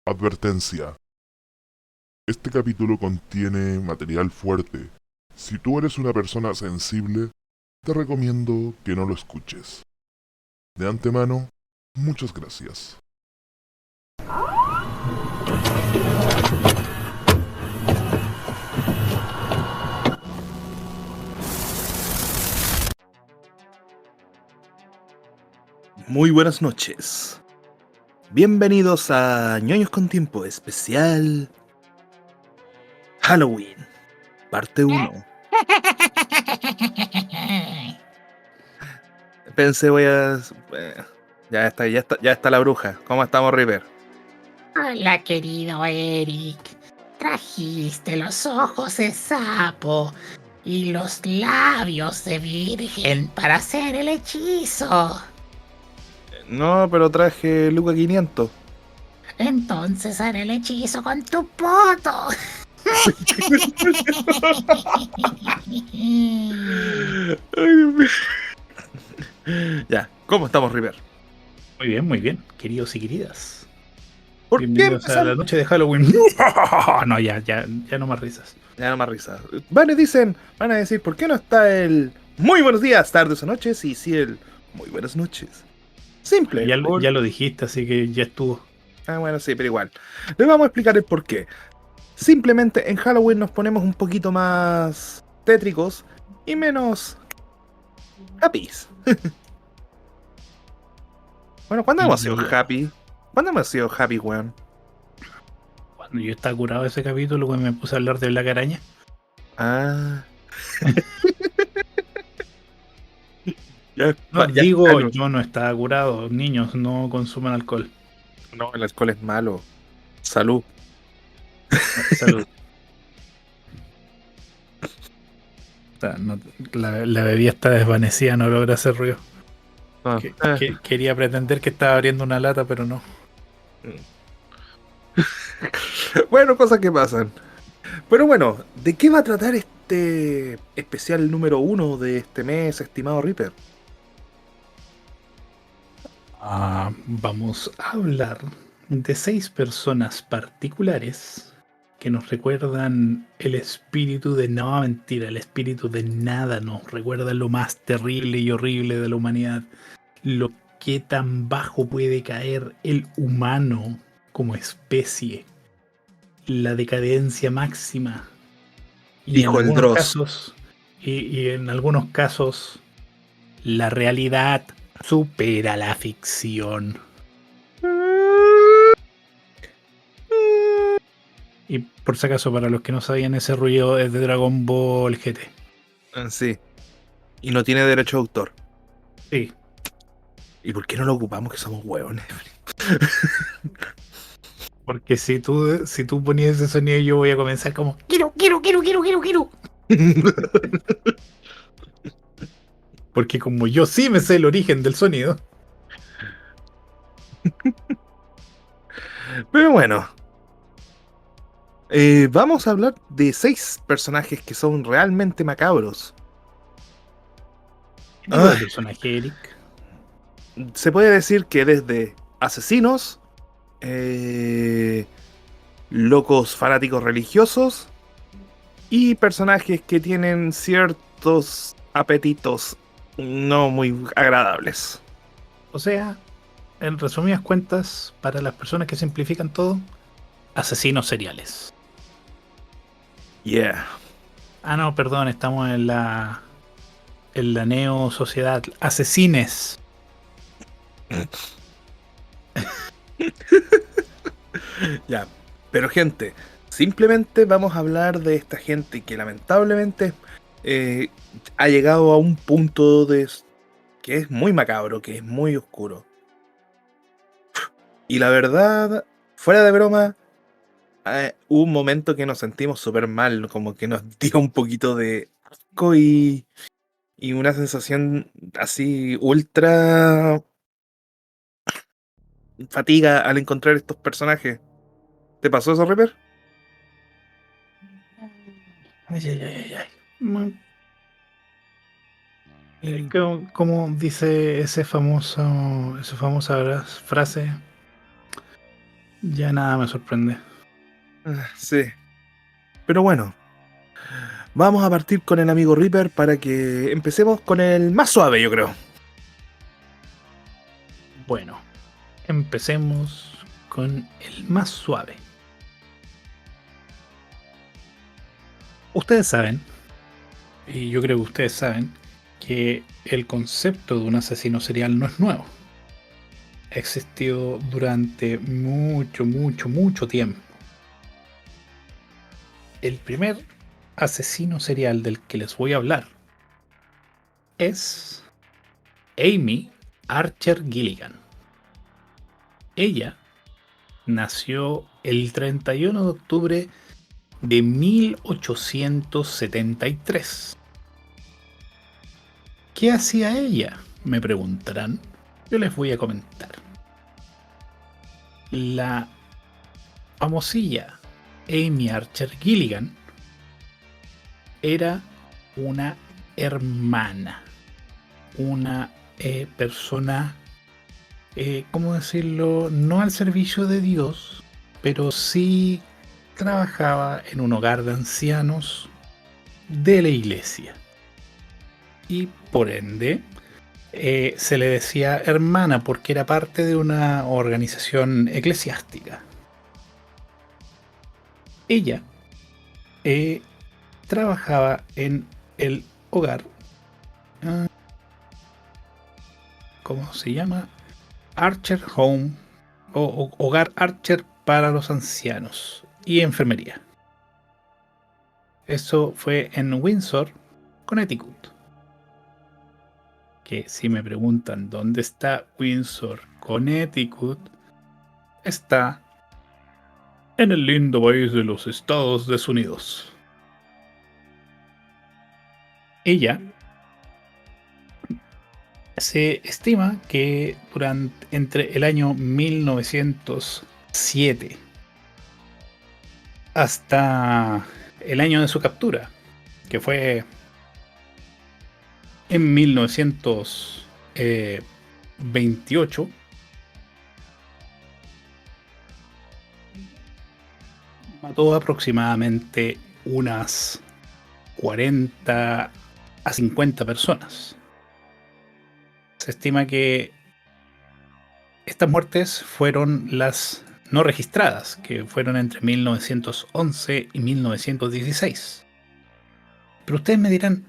Advertencia. Este capítulo contiene material fuerte. Si tú eres una persona sensible, te recomiendo que no lo escuches. De antemano, muchas gracias. Muy buenas noches. Bienvenidos a Ñoños con Tiempo especial Halloween, parte 1. Pensé ya está la bruja. ¿Cómo estamos, River? Hola, querido Eric. Trajiste los ojos de sapo y los labios de virgen para hacer el hechizo. No, pero traje Luca 500. Entonces haré el hechizo con tu poto. Ya, ¿cómo estamos, River? Muy bien, queridos y queridas. ¿Por qué Bienvenidos a la empezamos? noche de Halloween. No, ya no más risas. Ya no más risa. Van a decir, ¿por qué no está el muy buenos días, tardes o noches? Y sí el muy buenas noches. Simple. Ya lo dijiste, así que ya estuvo. Ah, bueno, sí, pero igual. Les vamos a explicar el porqué. Simplemente en Halloween nos ponemos un poquito más tétricos y menos happy. Bueno, ¿cuándo hemos sido happy? ¿Cuándo hemos sido happy, weón? Cuando yo estaba curado de ese capítulo, cuando me puse a hablar de Black Araña. Ah. Ya, No, ya, digo, no, yo no estaba curado. Niños, no consuman alcohol. no, el alcohol es malo. Salud. Salud. La bebida está desvanecida, no logra hacer ruido. Ah, Quería pretender que estaba abriendo una lata, pero no. Bueno, cosas que pasan. Pero bueno, ¿de qué va a tratar este especial número 1 de este mes, estimado Reaper? Vamos a hablar de 6 personas particulares que nos recuerdan el espíritu de... No, mentira, el espíritu de nada nos recuerda lo más terrible y horrible de la humanidad. Lo que tan bajo puede caer el humano como especie. La decadencia máxima. Y en Dijo el algunos Dross. casos, y en algunos casos, la realidad supera la ficción. Y por si acaso, para los que no sabían, ese ruido es de Dragon Ball GT. Sí. Y no tiene derecho de autor. Sí. ¿Y por qué no lo ocupamos que somos hueones? Porque si tú ponías ese sonido, yo voy a comenzar como quiero. Porque como yo sí me sé el origen del sonido. Pero bueno. Vamos a hablar de 6 personajes que son realmente macabros. ¿Qué tipo de personaje, Eric? Se puede decir que desde asesinos, locos fanáticos religiosos y personajes que tienen ciertos apetitos no muy agradables. O sea, en resumidas cuentas, para las personas que simplifican todo, asesinos seriales. Yeah. Ah, no, perdón, estamos en la neo sociedad. Asesines. Ya. Pero gente, simplemente vamos a hablar de esta gente que lamentablemente eh, ha llegado a un punto que es muy macabro, que es muy oscuro. Y la verdad, fuera de broma, hubo un momento que nos sentimos súper mal, como que nos dio un poquito de asco y una sensación así ultra fatiga al encontrar estos personajes. ¿Te pasó eso, Reaper? Ay. Como dice esa famosa frase, Ya nada me sorprende. Sí. Pero bueno, vamos a partir con el amigo Reaper para que empecemos con el más suave, yo creo. Bueno, empecemos con el más suave. Ustedes saben, y yo creo que ustedes saben, que el concepto de un asesino serial no es nuevo. Ha existido durante mucho tiempo. El primer asesino serial del que les voy a hablar es Amy Archer Gilligan. Ella nació el 31 de octubre de 1873. ¿Qué hacía ella? Me preguntarán. Yo les voy a comentar. La famosilla Amy Archer Gilligan era una hermana, una persona, ¿cómo decirlo? No al servicio de Dios, pero sí trabajaba en un hogar de ancianos de la iglesia. Y por ende, se le decía hermana porque era parte de una organización eclesiástica. Ella trabajaba en el hogar, ah, ¿cómo se llama? Archer Home o Hogar Archer para los ancianos y enfermería. Eso fue en Windsor, Connecticut. Que si me preguntan dónde está Windsor, Connecticut, está en el lindo país de los Estados Unidos. Ella se estima que entre el año 1907 hasta el año de su captura, que fue en 1928, mató aproximadamente unas 40 a 50 personas. Se estima que estas muertes fueron las no registradas, que fueron entre 1911 y 1916. Pero ustedes me dirán,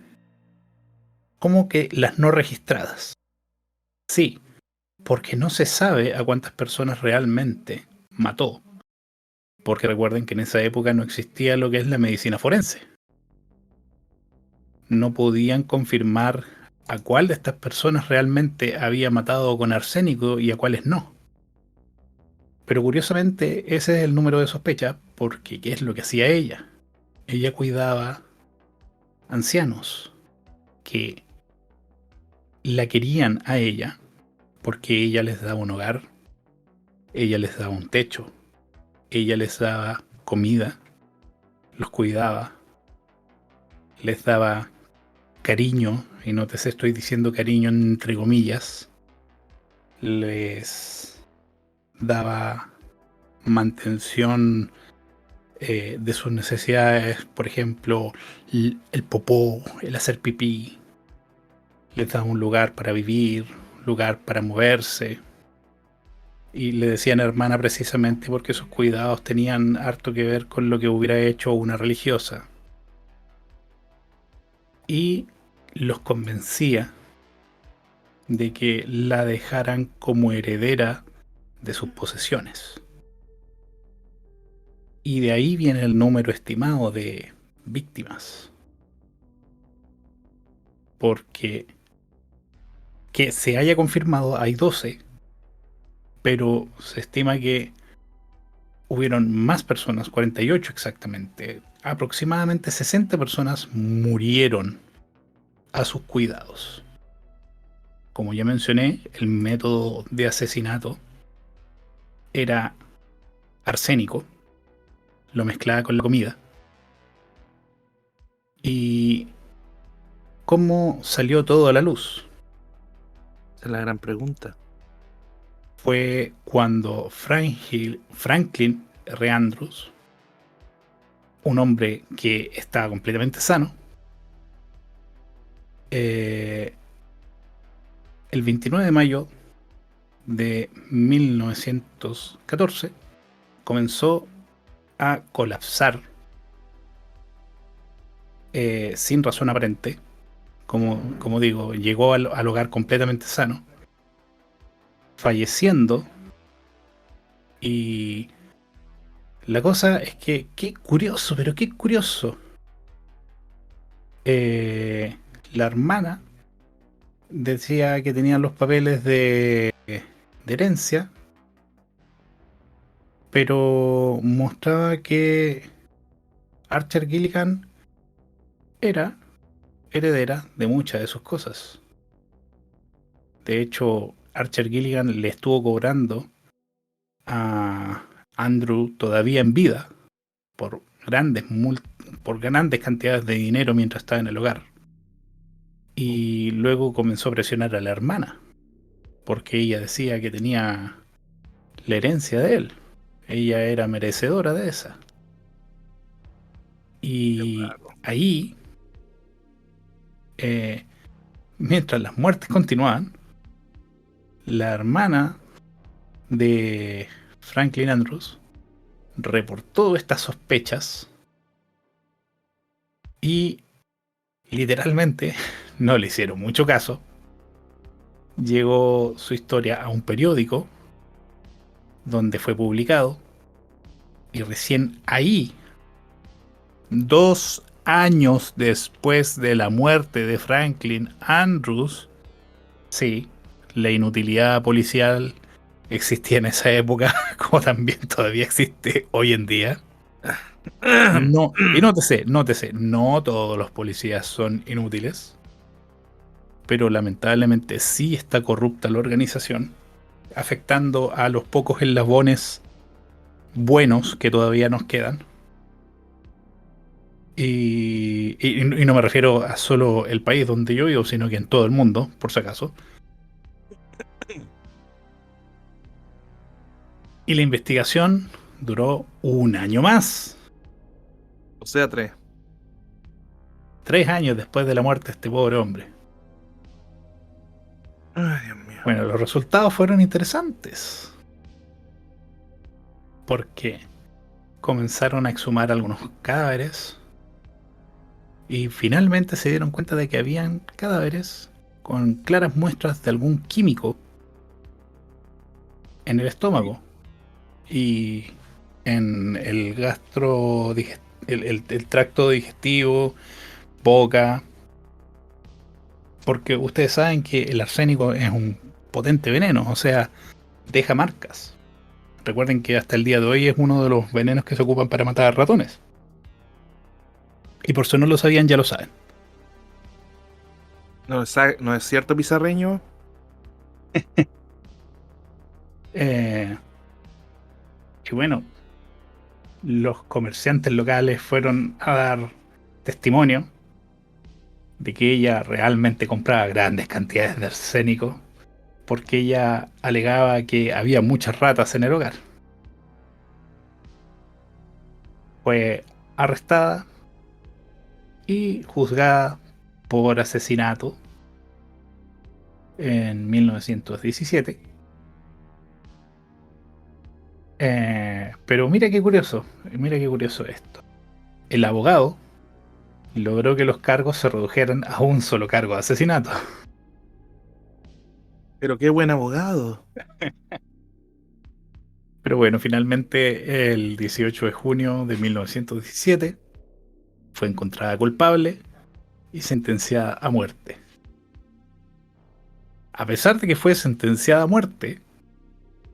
¿cómo que las no registradas? Sí, porque no se sabe a cuántas personas realmente mató. Porque recuerden que en esa época no existía lo que es la medicina forense. No podían confirmar a cuál de estas personas realmente había matado con arsénico y a cuáles no. Pero curiosamente ese es el número de sospecha porque ¿qué es lo que hacía ella? Ella cuidaba ancianos que la querían a ella porque ella les daba un hogar, ella les daba un techo, ella les daba comida, los cuidaba, les daba cariño, y no te estoy diciendo cariño entre comillas, les daba mantención de sus necesidades, por ejemplo, el popó, el hacer pipí, les daba un lugar para vivir, lugar para moverse. Y le decían hermana precisamente porque sus cuidados tenían harto que ver con lo que hubiera hecho una religiosa. Y los convencía de que la dejaran como heredera de sus posesiones. Y de ahí viene el número estimado de víctimas. Porque que se haya confirmado hay 12, pero se estima que hubieron más personas, 48 exactamente. Aproximadamente 60 personas murieron a sus cuidados. Como ya mencioné, el método de asesinato era arsénico, lo mezclaba con la comida. ¿Y cómo salió todo a la luz? Esa es la gran pregunta. fue cuando Franklin R. Andrews, un hombre que estaba completamente sano, el 29 de mayo de 1914 comenzó a colapsar sin razón aparente. Como digo, llegó al hogar completamente sano, falleciendo. Y la cosa es que, qué curioso, pero qué curioso. La hermana decía que tenían los papeles de herencia, pero mostraba que Archer Gilligan era heredera de muchas de sus cosas. De hecho, Archer Gilligan le estuvo cobrando a Andrew todavía en vida por por grandes cantidades de dinero mientras estaba en el hogar. Y luego comenzó a presionar a la hermana, porque ella decía que tenía la herencia de él. Ella era merecedora de esa. Y ahí, mientras las muertes continuaban, la hermana de Franklin Andrews reportó estas sospechas y literalmente no le hicieron mucho caso. Llegó su historia a un periódico donde fue publicado y recién ahí, 2 años después de la muerte de Franklin Andrews, sí, la inutilidad policial existía en esa época, como también todavía existe hoy en día. No, y nótese, no todos los policías son inútiles, pero lamentablemente sí está corrupta la organización, afectando a los pocos eslabones buenos que todavía nos quedan. Y no me refiero a solo el país donde yo vivo, sino que en todo el mundo, por si acaso. Y la investigación duró 1 año más. O sea, 3. 3 años después de la muerte de este pobre hombre. Ay, Dios mío. Bueno, los resultados fueron interesantes. Porque comenzaron a exhumar algunos cadáveres y finalmente se dieron cuenta de que habían cadáveres con claras muestras de algún químico en el estómago y en el el tracto digestivo, boca, porque ustedes saben que el arsénico es un potente veneno, o sea, deja marcas. Recuerden que hasta el día de hoy es uno de los venenos que se ocupan para matar ratones. Y por si no lo sabían, ya lo saben. ¿No es cierto, Pizarreño? Y bueno, los comerciantes locales fueron a dar testimonio de que ella realmente compraba grandes cantidades de arsénico porque ella alegaba que había muchas ratas en el hogar. Fue arrestada y juzgada por asesinato en 1917. Pero mira qué curioso esto. El abogado logró que los cargos se redujeran a un solo cargo de asesinato. Pero qué buen abogado. Pero bueno, finalmente el 18 de junio de 1917 fue encontrada culpable y sentenciada a muerte. A pesar de que fue sentenciada a muerte,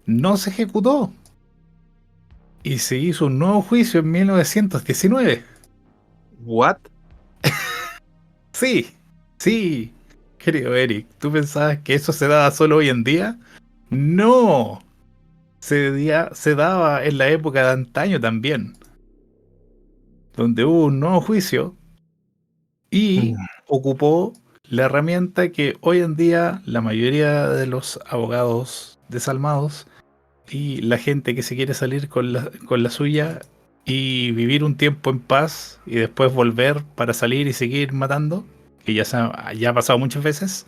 no se ejecutó. Y se hizo un nuevo juicio en 1919. ¿What? Sí, querido Eric, ¿tú pensabas que eso se daba solo hoy en día? No, se daba en la época de antaño también, donde hubo un nuevo juicio y ocupó la herramienta que hoy en día la mayoría de los abogados desalmados y la gente que se quiere salir con la suya y vivir un tiempo en paz y después volver para salir y seguir matando, que ya ha pasado muchas veces,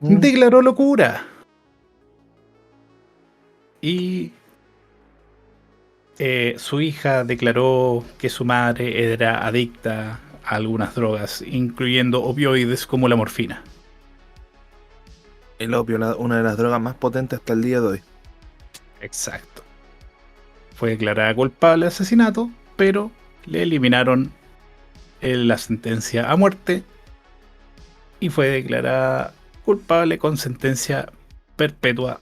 declaró locura. Y su hija declaró que su madre era adicta a algunas drogas, incluyendo opioides como la morfina. El opio, una de las drogas más potentes hasta el día de hoy. Exacto. Fue declarada culpable de asesinato, pero le eliminaron la sentencia a muerte y fue declarada culpable con sentencia perpetua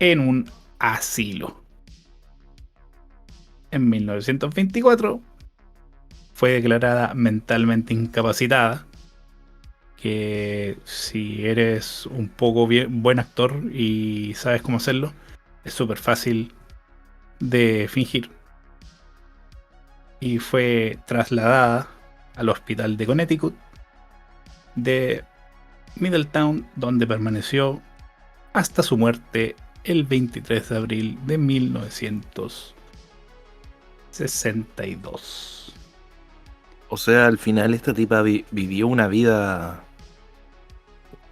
en un asilo. En 1924 fue declarada mentalmente incapacitada, que si eres un poco buen actor y sabes cómo hacerlo, es súper fácil de fingir. Y fue trasladada al hospital de Connecticut de Middletown, donde permaneció hasta su muerte el 23 de abril de 1962. O sea, al final esta tipa vivió una vida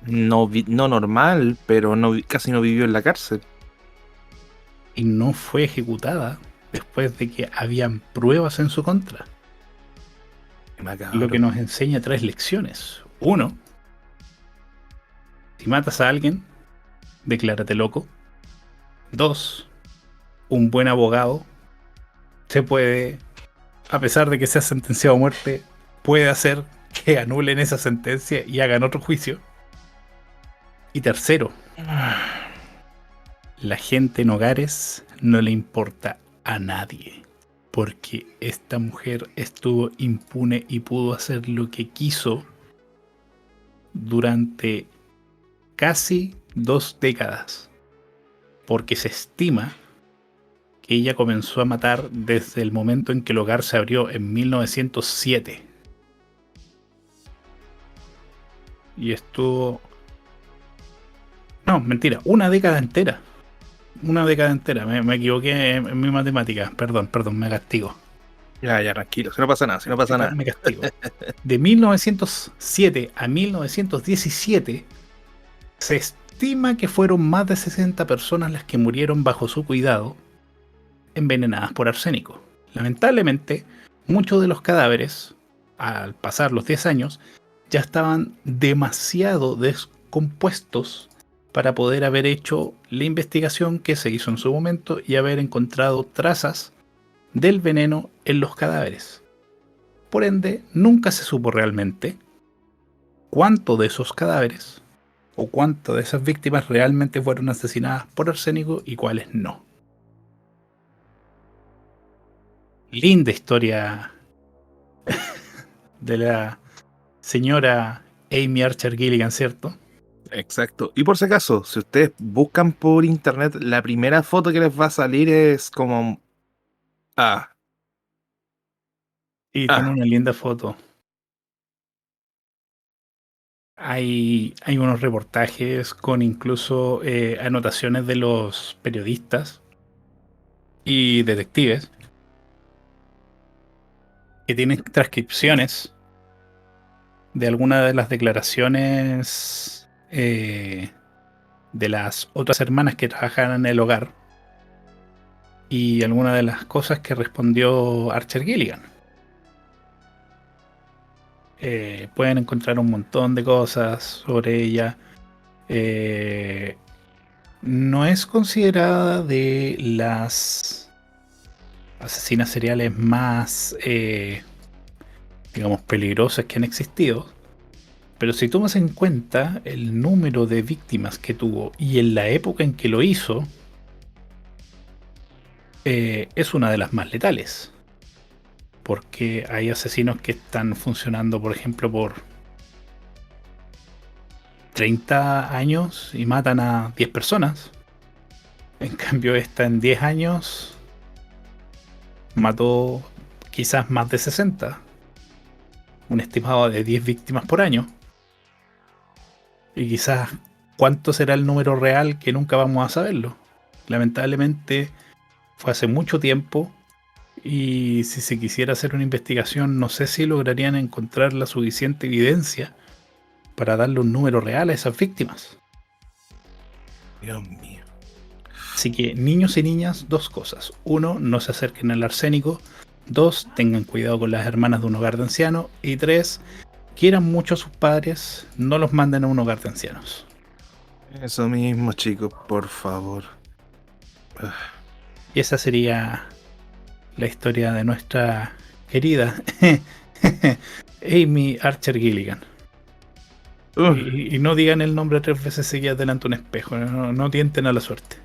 no normal, pero casi no vivió en la cárcel. Y no fue ejecutada después de que habían pruebas en su contra. Qué macabro. Lo que nos enseña 3 lecciones. 1. Si matas a alguien, declárate loco. 2. Un buen abogado se puede, a pesar de que sea sentenciado a muerte, puede hacer que anulen esa sentencia y hagan otro juicio. Y 3. La gente en hogares no le importa a nadie, porque esta mujer estuvo impune y pudo hacer lo que quiso durante casi 2 décadas, porque se estima que ella comenzó a matar desde el momento en que el hogar se abrió en 1907. Y estuvo... No, mentira, una década entera. Una década entera, me equivoqué en mi matemática. Perdón, me castigo. Ya, tranquilo, si no pasa nada, Me castigo. De 1907 a 1917 se estima que fueron más de 60 personas las que murieron bajo su cuidado, envenenadas por arsénico. Lamentablemente, muchos de los cadáveres, al pasar los 10 años, ya estaban demasiado descompuestos para poder haber hecho la investigación que se hizo en su momento y haber encontrado trazas del veneno en los cadáveres. Por ende, nunca se supo realmente cuánto de esos cadáveres o cuántas de esas víctimas realmente fueron asesinadas por arsénico y cuáles no. Linda historia de la señora Amy Archer Gilligan, ¿cierto? Exacto. Y por si acaso, si ustedes buscan por internet, la primera foto que les va a salir es como... Y tiene una linda foto. Hay unos reportajes con incluso anotaciones de los periodistas y detectives que tienen transcripciones de algunas de las declaraciones de las otras hermanas que trabajaban en el hogar y algunas de las cosas que respondió Archer Gilligan. Pueden encontrar un montón de cosas sobre ella. No es considerada de las asesinas seriales más, digamos, peligrosas que han existido. Pero si tomas en cuenta el número de víctimas que tuvo y en la época en que lo hizo, es una de las más letales. Porque hay asesinos que están funcionando, por ejemplo, por 30 años y matan a 10 personas. En cambio, esta en 10 años mató quizás más de 60. Un estimado de 10 víctimas por año. Y quizás cuánto será el número real que nunca vamos a saberlo. Lamentablemente fue hace mucho tiempo y si se quisiera hacer una investigación no sé si lograrían encontrar la suficiente evidencia para darle un número real a esas víctimas. Dios mío. Así que niños y niñas, dos cosas. Uno, no se acerquen al arsénico. Dos, tengan cuidado con las hermanas de un hogar de ancianos. Y tres, quieran mucho a sus padres, no los manden a un hogar de ancianos. Eso mismo, chicos, por favor. Y esa sería la historia de nuestra querida Amy Archer Gilligan. Y no digan el nombre 3 veces seguidas delante de un espejo, no tienten a la suerte.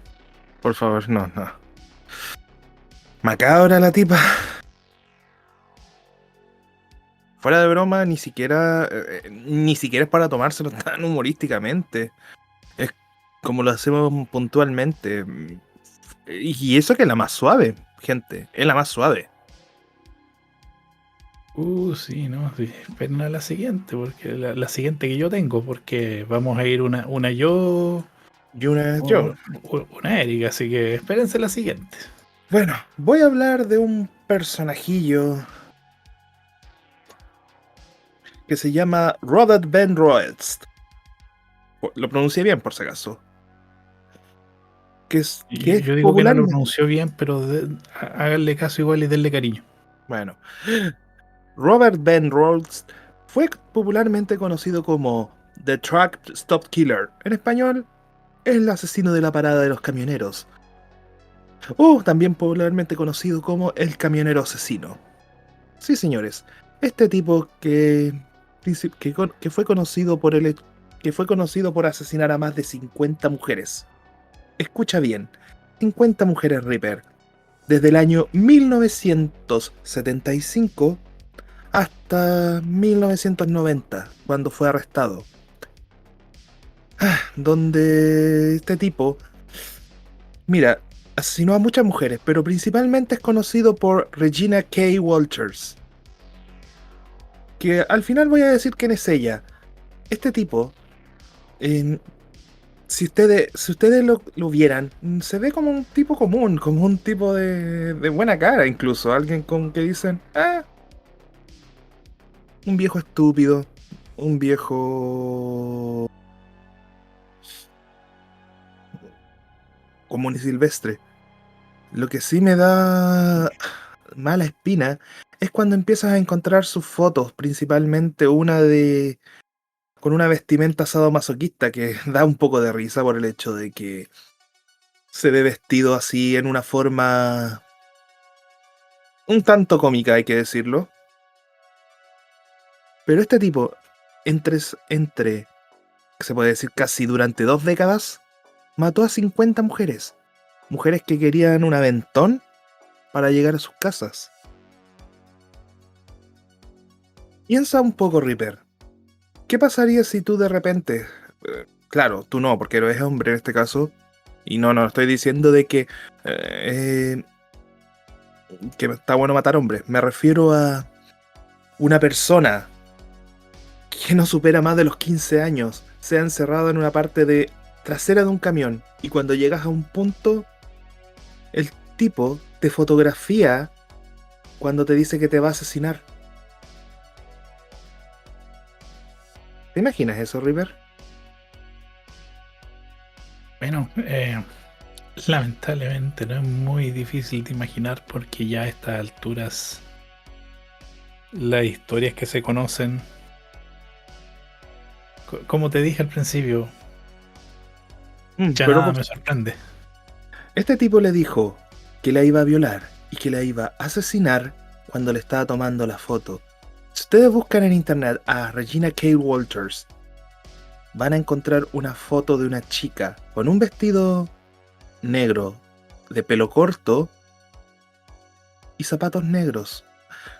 Por favor, no. Macabra la tipa. Fuera de broma, ni siquiera es para tomárselo tan humorísticamente. Es como lo hacemos puntualmente. Y eso que es la más suave, gente. Es la más suave. Sí, no, sí. Esperen a la siguiente, porque la siguiente que yo tengo, porque vamos a ir una yo, Y una yo. una Erika, así que espérense la siguiente. Bueno, voy a hablar de un personajillo que se llama Robert Ben Roelst. Lo pronuncié bien, por si acaso. Que es Yo digo que no lo pronunció bien, pero háganle caso igual y denle cariño. Bueno, Robert Ben Roelst fue popularmente conocido como The Truck Stop Killer. En español, el asesino de la parada de los camioneros. O también popularmente conocido como el camionero asesino. Sí, señores, este tipo que fue conocido por asesinar a más de 50 mujeres. Escucha bien, 50 mujeres Reaper. Desde el año 1975 hasta 1990, cuando fue arrestado. Donde este tipo, mira, asesinó a muchas mujeres, pero principalmente es conocido por Regina K. Walters. Que al final voy a decir quién es ella. Este tipo, si ustedes lo vieran, se ve como un tipo común, como un tipo de buena cara incluso. Alguien con que dicen, un viejo estúpido, un viejo común y silvestre. Lo que sí me da mala espina es cuando empiezas a encontrar sus fotos, principalmente con una vestimenta sadomasoquista que da un poco de risa por el hecho de que se ve vestido así en una forma un tanto cómica, hay que decirlo. Pero este tipo, entre, se puede decir casi durante 2 décadas, mató a 50 mujeres. Mujeres que querían un aventón para llegar a sus casas. Piensa un poco, Reaper. ¿Qué pasaría si tú de repente... claro, tú no, porque eres hombre en este caso. Y no estoy diciendo de que está bueno matar hombres. Me refiero a una persona que no supera más de los 15 años, sea encerrado en una parte trasera de un camión. Y cuando llegas a un punto, el tipo te fotografía cuando te dice que te va a asesinar. ¿Te imaginas eso, River? Bueno, lamentablemente no es muy difícil de imaginar porque ya a estas alturas las historias que se conocen, como te dije al principio, ya nada me sorprende. Este tipo le dijo que la iba a violar y que la iba a asesinar cuando le estaba tomando la foto. Si ustedes buscan en internet a Regina K. Walters, van a encontrar una foto de una chica con un vestido negro, de pelo corto y zapatos negros,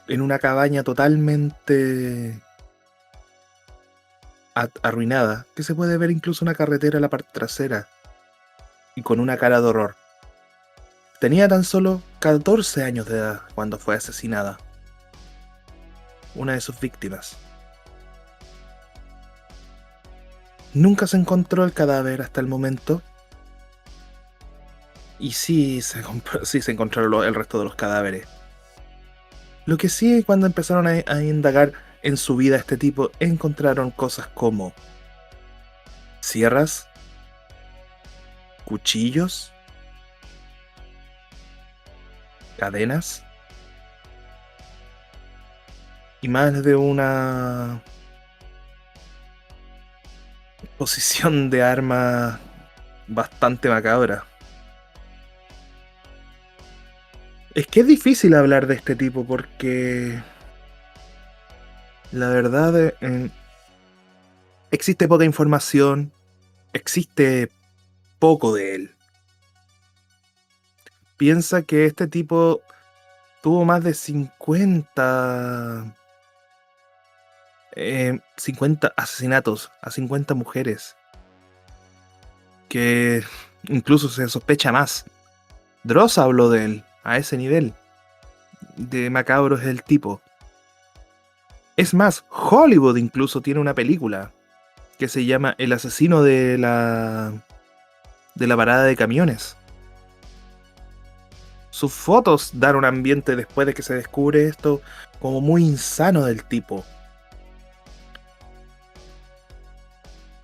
en una cabaña totalmente arruinada, que se puede ver incluso una carretera en la parte trasera, y con una cara de horror. Tenía tan solo 14 años de edad cuando fue asesinada. Una de sus víctimas. Nunca se encontró el cadáver hasta el momento. Y sí se encontraron el resto de los cadáveres. Lo que sí, cuando empezaron a indagar en su vida este tipo, encontraron cosas como sierras, cuchillos, cadenas y más de una posición de arma bastante macabra. Es que es difícil hablar de este tipo porque la verdad existe poca información, existe poco de él. Piensa que este tipo tuvo más de 50 asesinatos a 50 mujeres. Que incluso se sospecha más. Dross habló de él a ese nivel. De macabro es el tipo. Es más, Hollywood incluso tiene una película que se llama El asesino de la parada de camiones. Sus fotos dan un ambiente después de que se descubre esto como muy insano del tipo.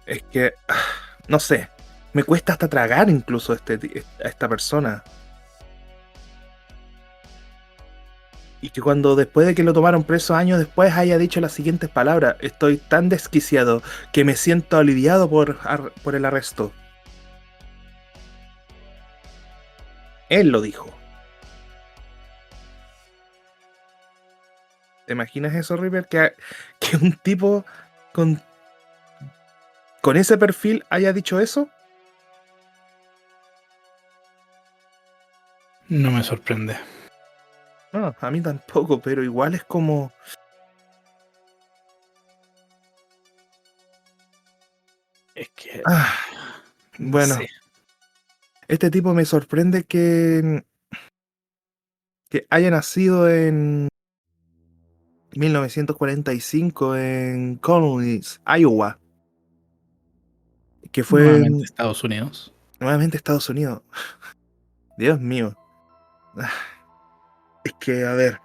Es que, no sé, me cuesta hasta tragar incluso a esta persona. Y que cuando después de que lo tomaron preso años después haya dicho las siguientes palabras: estoy tan desquiciado que me siento aliviado por el arresto. Él lo dijo. ¿Te imaginas eso, Reaper? Que un tipo con ese perfil haya dicho eso. No me sorprende. No, a mí tampoco, pero igual es como... Es que. No bueno, sé. este tipo me sorprende que haya nacido en 1945 en Columbus, Iowa. Que fue Nuevamente Estados Unidos. nuevamente Estados Unidos. Dios mío. Es que, a ver.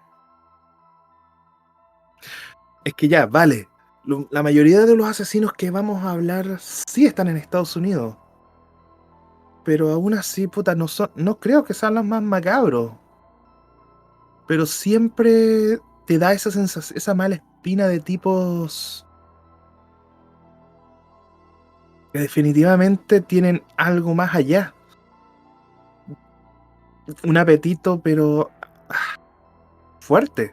Es que ya, vale. La mayoría de los asesinos que vamos a hablar sí están en Estados Unidos. Pero aún así, puta, no creo que sean los más macabros. Pero siempre te da esa sensación, esa mala espina de tipos que definitivamente tienen algo más allá. Un apetito, pero fuerte.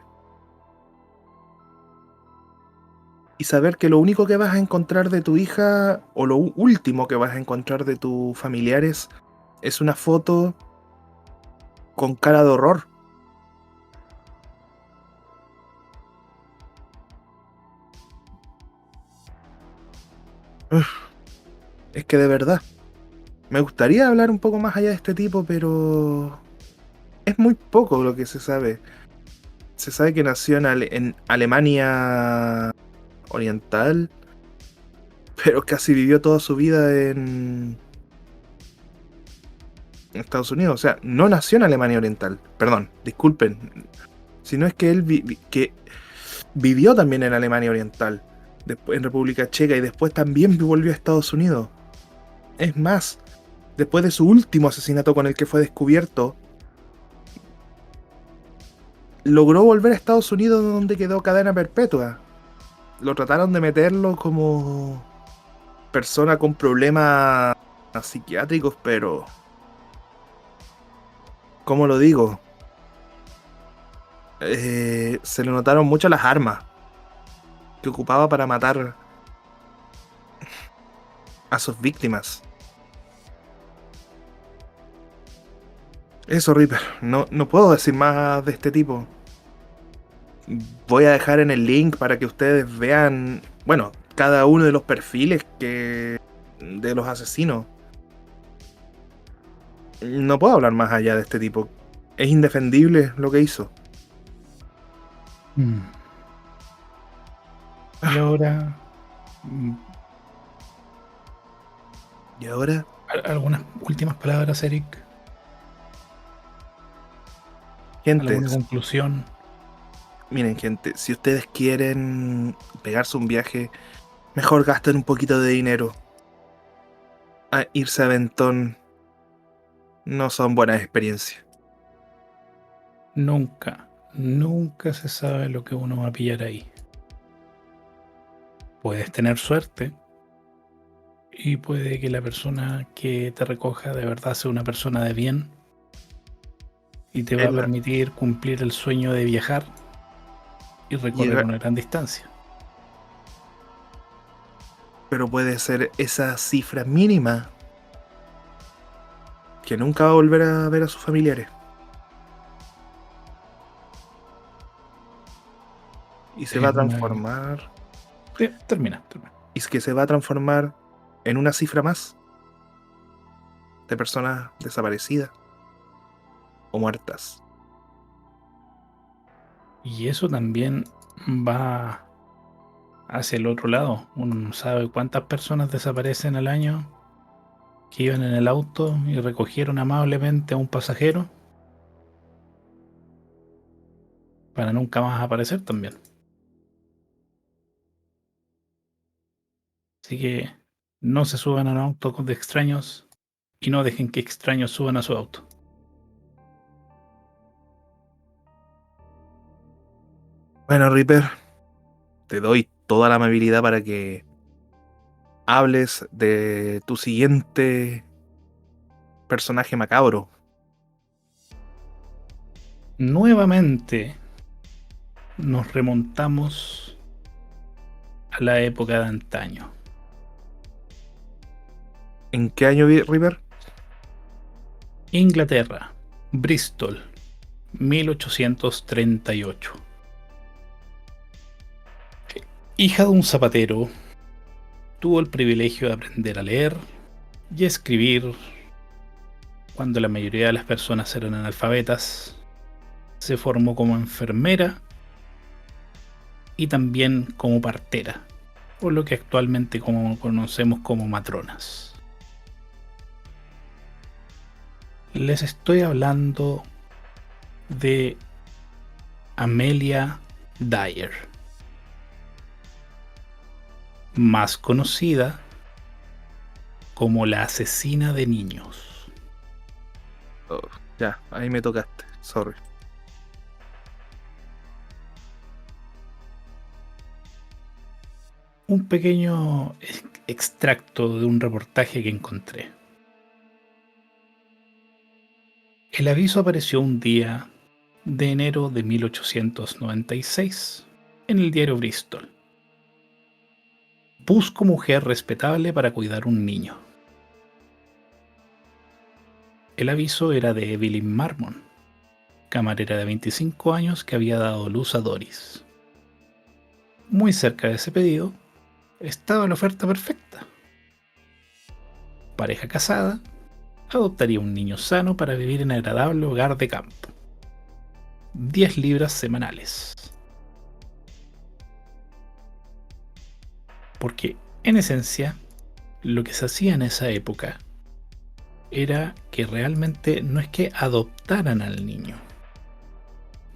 Y saber que lo único que vas a encontrar de tu hija, o lo último que vas a encontrar de tus familiares, es una foto con cara de horror. Uf, es que de verdad, me gustaría hablar un poco más allá de este tipo, pero es muy poco lo que se sabe. Se sabe que nació en Alemania Oriental, pero casi vivió toda su vida en Estados Unidos. O sea, no nació en Alemania Oriental. Perdón, disculpen. Sino es que él que vivió también en Alemania Oriental, después en República Checa, y después también volvió a Estados Unidos. Es más, después de su último asesinato con el que fue descubierto, logró volver a Estados Unidos, donde quedó cadena perpetua. Lo trataron de meterlo como persona con problemas psiquiátricos, pero... ¿cómo lo digo? Se le notaron mucho las armas que ocupaba para matar a sus víctimas. Eso, Reaper. No puedo decir más de este tipo. Voy a dejar en el link para que ustedes vean, bueno, cada uno de los perfiles de los asesinos. No puedo hablar más allá de este tipo. Es indefendible lo que hizo. Y ahora. Y ahora, ¿Algunas últimas palabras, Eric? gente, ¿Alguna conclusión? miren, gente, si ustedes quieren pegarse un viaje, mejor gasten un poquito de dinero. Irse a Aventón no son buenas experiencias. Nunca se sabe lo que uno va a pillar ahí. Puedes tener suerte y puede que la persona que te recoja de verdad sea una persona de bien y te va Es a la- permitir cumplir el sueño de viajar y recorrer llega- una gran distancia. pero puede ser esa cifra mínima que nunca va a volver a ver a sus familiares. Y se va Es a una... transformar. Termina. Y es que se va a transformar en una cifra más de personas desaparecidas o muertas. Y eso también va hacia el otro lado. Uno no sabe cuántas personas desaparecen al año que iban en el auto y recogieron amablemente a un pasajero para nunca más aparecer también. Así que no se suban a un auto de extraños y no dejen que extraños suban a su auto. Bueno, Reaper, te doy toda la amabilidad para que hables de tu siguiente personaje macabro. Nuevamente nos remontamos a la época de antaño. ¿En qué año, Reaper? Inglaterra, Bristol, 1838. Hija de un zapatero, tuvo el privilegio de aprender a leer y a escribir cuando la mayoría de las personas eran analfabetas. Se formó como enfermera y también como partera, o lo que actualmente conocemos como matronas. Les estoy hablando de Amelia Dyer, más conocida como la asesina de niños. Oh, ya, ahí me tocaste. Sorry. Un pequeño extracto de un reportaje que encontré. El aviso apareció un día de enero de 1896 en el diario Bristol. Busco mujer respetable para cuidar un niño. El aviso era de Evelyn Marmon, camarera de 25 años que había dado luz a Doris. Muy cerca de ese pedido estaba la oferta perfecta. Pareja casada, adoptaría un niño sano para vivir en agradable hogar de campo. 10 libras semanales. Porque, en esencia, lo que se hacía en esa época era que realmente no es que adoptaran al niño.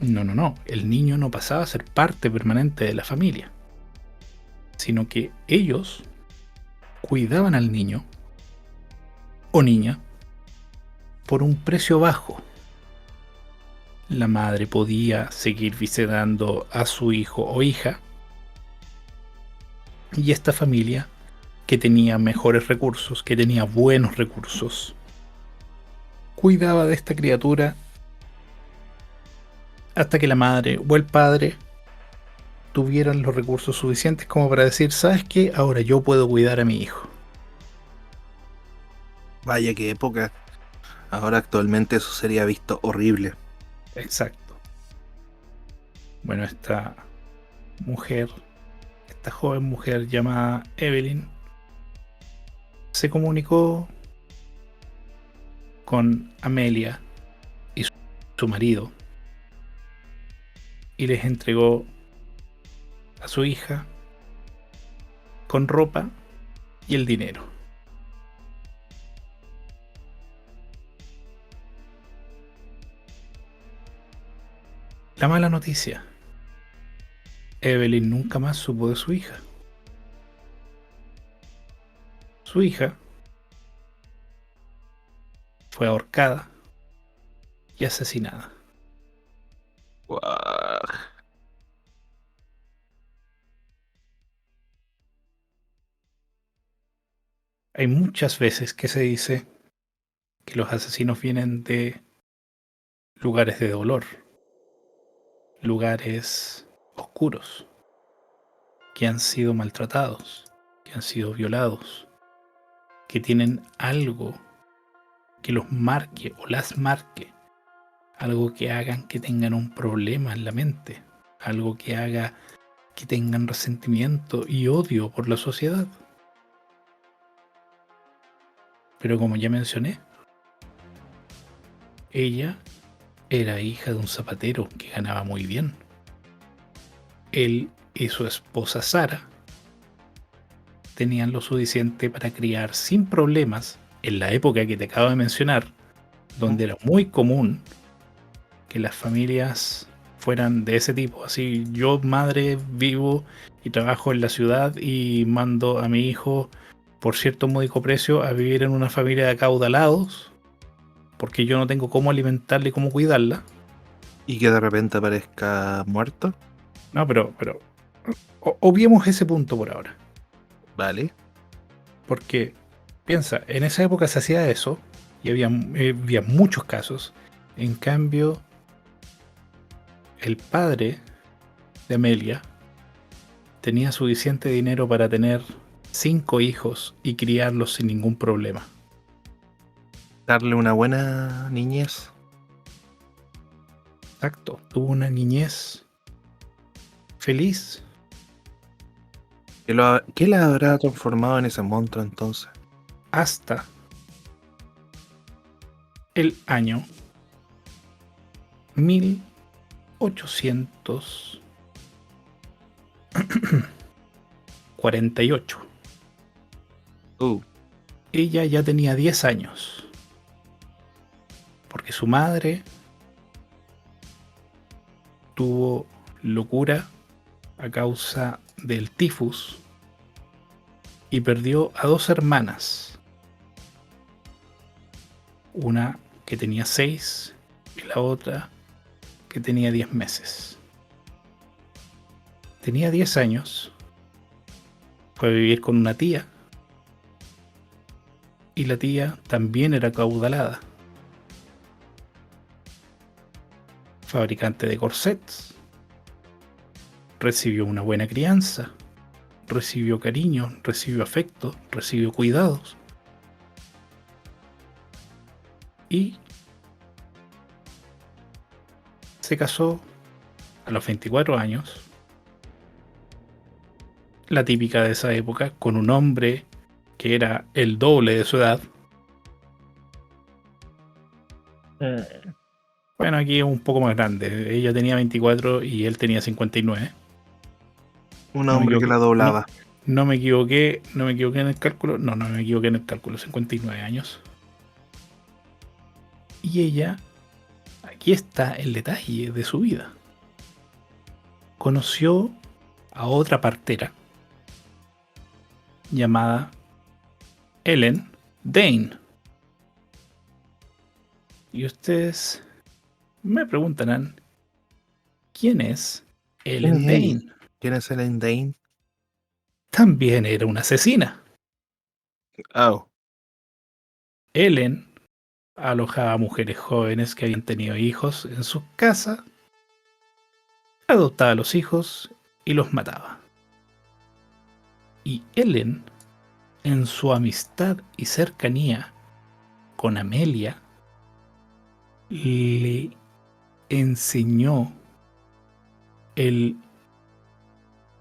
No. El niño no pasaba a ser parte permanente de la familia, sino que ellos cuidaban al niño o niña por un precio bajo. La madre podía seguir visitando a su hijo o hija y esta familia, que tenía mejores recursos, que tenía buenos recursos, cuidaba de esta criatura hasta que la madre o el padre tuvieran los recursos suficientes como para decir, ¿sabes qué? Ahora yo puedo cuidar a mi hijo. Vaya qué época. Ahora actualmente eso sería visto horrible. Exacto. Bueno, mujer, esta joven mujer llamada Evelyn, se comunicó con Amelia y su marido y les entregó a su hija con ropa y el dinero. La mala noticia. Evelyn nunca más supo de su hija. Su hija fue ahorcada y asesinada. Guau. Hay muchas veces que se dice que los asesinos vienen de lugares de dolor, lugares oscuros, que han sido maltratados, que han sido violados, que tienen algo que los marque o las marque, algo que hagan que tengan un problema en la mente, algo que haga que tengan resentimiento y odio por la sociedad. Pero como ya mencioné, ella era hija de un zapatero que ganaba muy bien. Él y su esposa Sara tenían lo suficiente para criar sin problemas en la época que te acabo de mencionar, donde era muy común que las familias fueran de ese tipo. Así, yo, madre, vivo y trabajo en la ciudad y mando a mi hijo por cierto módico precio a vivir en una familia de acaudalados porque yo no tengo cómo alimentarla y cómo cuidarla. Y que de repente aparezca muerto. No, pero obviemos ese punto por ahora. Vale. Porque, piensa, en esa época se hacía eso y había muchos casos. En cambio, el padre de Amelia tenía suficiente dinero para tener 5 hijos y criarlos sin ningún problema. Darle una buena niñez. Exacto, tuvo una niñez feliz. ¿Qué la habrá transformado en ese monstruo entonces? Hasta el año 1848. Ella ya tenía 10 años. Porque su madre tuvo locura a causa del tifus y perdió a 2 hermanas. Una que tenía 6 y la otra que tenía 10 meses. Tenía 10 años. Fue a vivir con una tía. Y la tía también era acaudalada. Fabricante de corsets. Recibió una buena crianza. Recibió cariño, recibió afecto, recibió cuidados. Y se casó a los 24 años. La típica de esa época, con un hombre que era el doble de su edad. Bueno, aquí es un poco más grande. Ella tenía 24 y él tenía 59. Un No me hombre que equivoqué. la doblaba. No me equivoqué en el cálculo. No me equivoqué en el cálculo. 59 años. Y ella, aquí está el detalle de su vida. Conoció a otra partera llamada Ellen Dane. Y ustedes me preguntarán, ¿quién es Ellen Dane? ¿Quién es Ellen Dane? También era una asesina. Oh. Ellen alojaba a mujeres jóvenes que habían tenido hijos en su casa, adoptaba a los hijos y los mataba. Y Ellen, en su amistad y cercanía con Amelia, le enseñó el,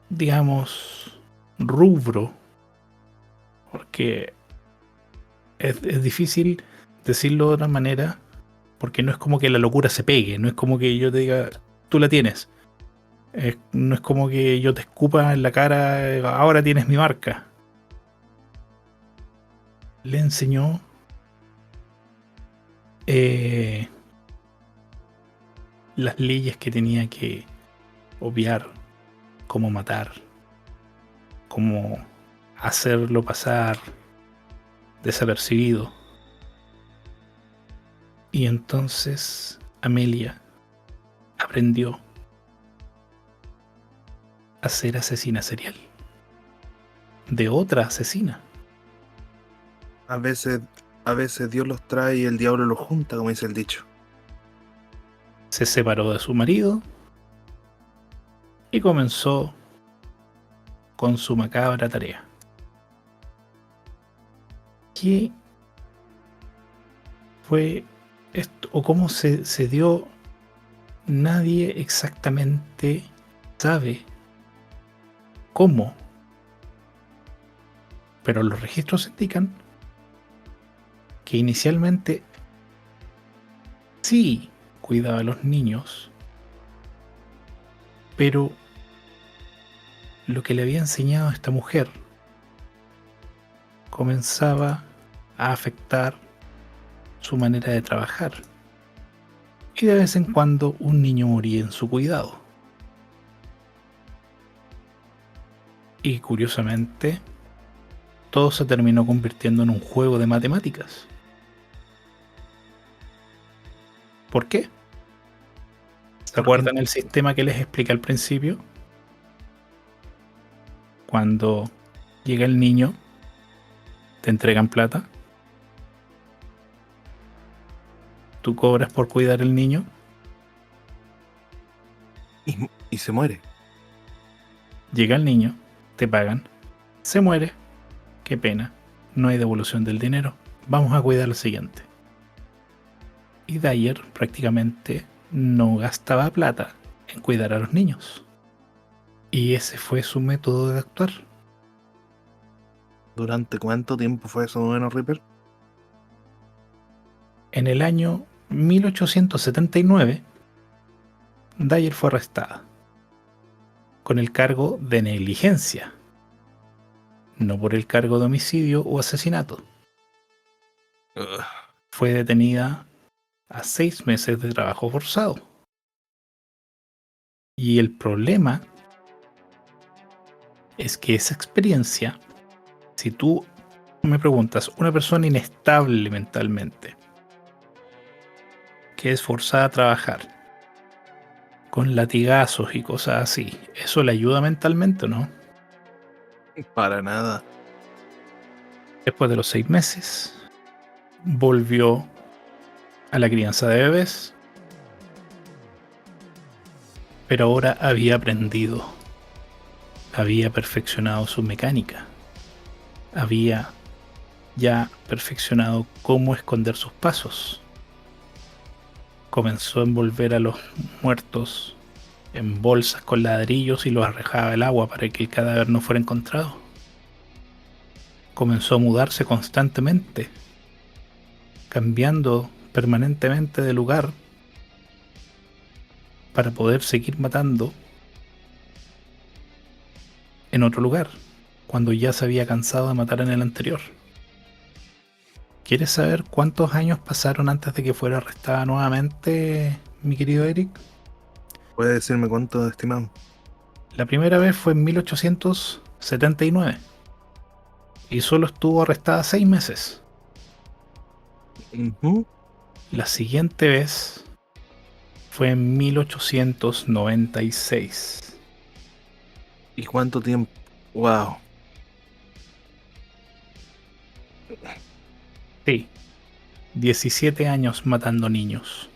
digamos, rubro, porque es difícil decirlo de otra manera, porque no es como que la locura se pegue, no es como que yo te diga, tú la tienes. No es como que yo te escupa en la cara, ahora tienes mi marca. Le enseñó las leyes que tenía que obviar, cómo matar, cómo hacerlo pasar desapercibido. Y entonces Amelia aprendió a ser asesina serial de otra asesina. A veces Dios los trae y el diablo los junta, como dice el dicho. Se separó de su marido y comenzó con su macabra tarea. ¿Qué fue esto? ¿O cómo se dio? Nadie exactamente sabe cómo. Pero los registros indican que inicialmente sí cuidaba a los niños, pero lo que le había enseñado a esta mujer comenzaba a afectar su manera de trabajar. Y de vez en cuando un niño moría en su cuidado. Y curiosamente, todo se terminó convirtiendo en un juego de matemáticas. ¿Por qué? ¿Se acuerdan el sistema que les expliqué al principio? Cuando llega el niño, te entregan plata. Tú cobras por cuidar al niño. Y se muere. Llega el niño, te pagan, se muere. Qué pena, no hay devolución del dinero. Vamos a cuidar al siguiente. Y Dyer prácticamente no gastaba plata en cuidar a los niños. Y ese fue su método de actuar. ¿Durante cuánto tiempo fue eso, bueno, Reaper? En el año 1879, Dyer fue arrestada con el cargo de negligencia, no por el cargo de homicidio o asesinato. Fue detenida a 6 meses de trabajo forzado. Y el problema es que esa experiencia, si tú me preguntas, una persona inestable mentalmente, que es forzada a trabajar, con latigazos y cosas así, ¿eso le ayuda mentalmente o no? Para nada. Después de los 6 meses, volvió a la crianza de bebés, pero ahora había aprendido, había perfeccionado su mecánica, había ya perfeccionado cómo esconder sus pasos. Comenzó a envolver a los muertos en bolsas con ladrillos y los arrojaba al agua para que el cadáver no fuera encontrado. Comenzó a mudarse constantemente, cambiando permanentemente de lugar para poder seguir matando en otro lugar, cuando ya se había cansado de matar en el anterior. ¿Quieres saber cuántos años pasaron antes de que fuera arrestada nuevamente, mi querido Eric? ¿Puede decirme cuánto, estimado? La primera vez fue en 1879 y solo estuvo arrestada 6 meses. La siguiente vez fue en 1896. ¿Y cuánto tiempo? Wow. Sí, 17 años matando niños.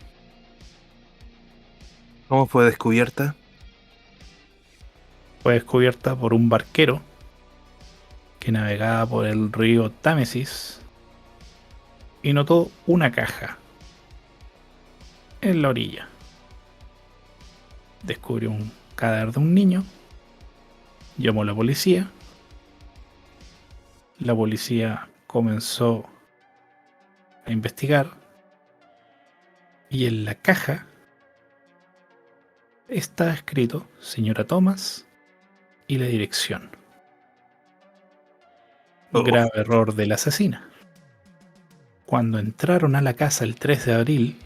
¿Cómo fue descubierta? Fue descubierta por un barquero que navegaba por el río Támesis y notó una caja en la orilla. Descubrió un cadáver de un niño, llamó a la policía. La policía comenzó a investigar y en la caja está escrito señora Thomas y la dirección. Grave error de la asesina. Cuando entraron a la casa el 3 de abril,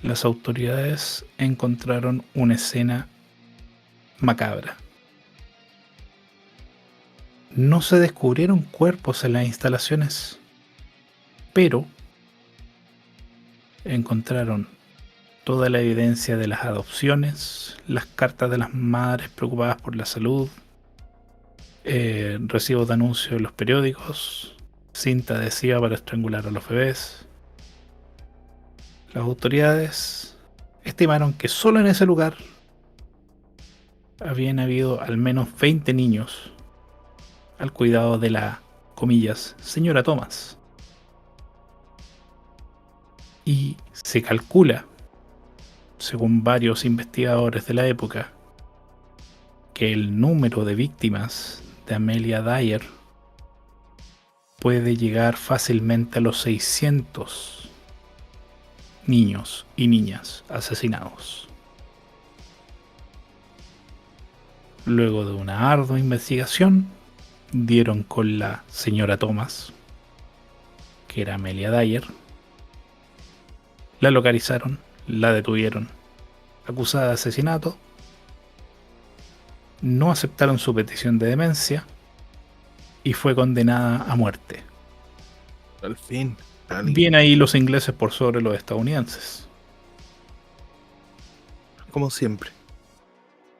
las autoridades encontraron una escena macabra. No se descubrieron cuerpos en las instalaciones, pero encontraron toda la evidencia de las adopciones, las cartas de las madres preocupadas por la salud, recibos de anuncios en los periódicos, cinta adhesiva para estrangular a los bebés. Las autoridades estimaron que solo en ese lugar habían habido al menos 20 niños al cuidado de la, comillas, señora Thomas. Y se calcula, según varios investigadores de la época, que el número de víctimas de Amelia Dyer puede llegar fácilmente a los 600 niños y niñas asesinados. Luego de una ardua investigación, dieron con la señora Thomas, que era Amelia Dyer. La localizaron, la detuvieron, acusada de asesinato. No aceptaron su petición de demencia y fue condenada a muerte. Al fin. alguien. Bien ahí los ingleses por sobre los estadounidenses. Como siempre.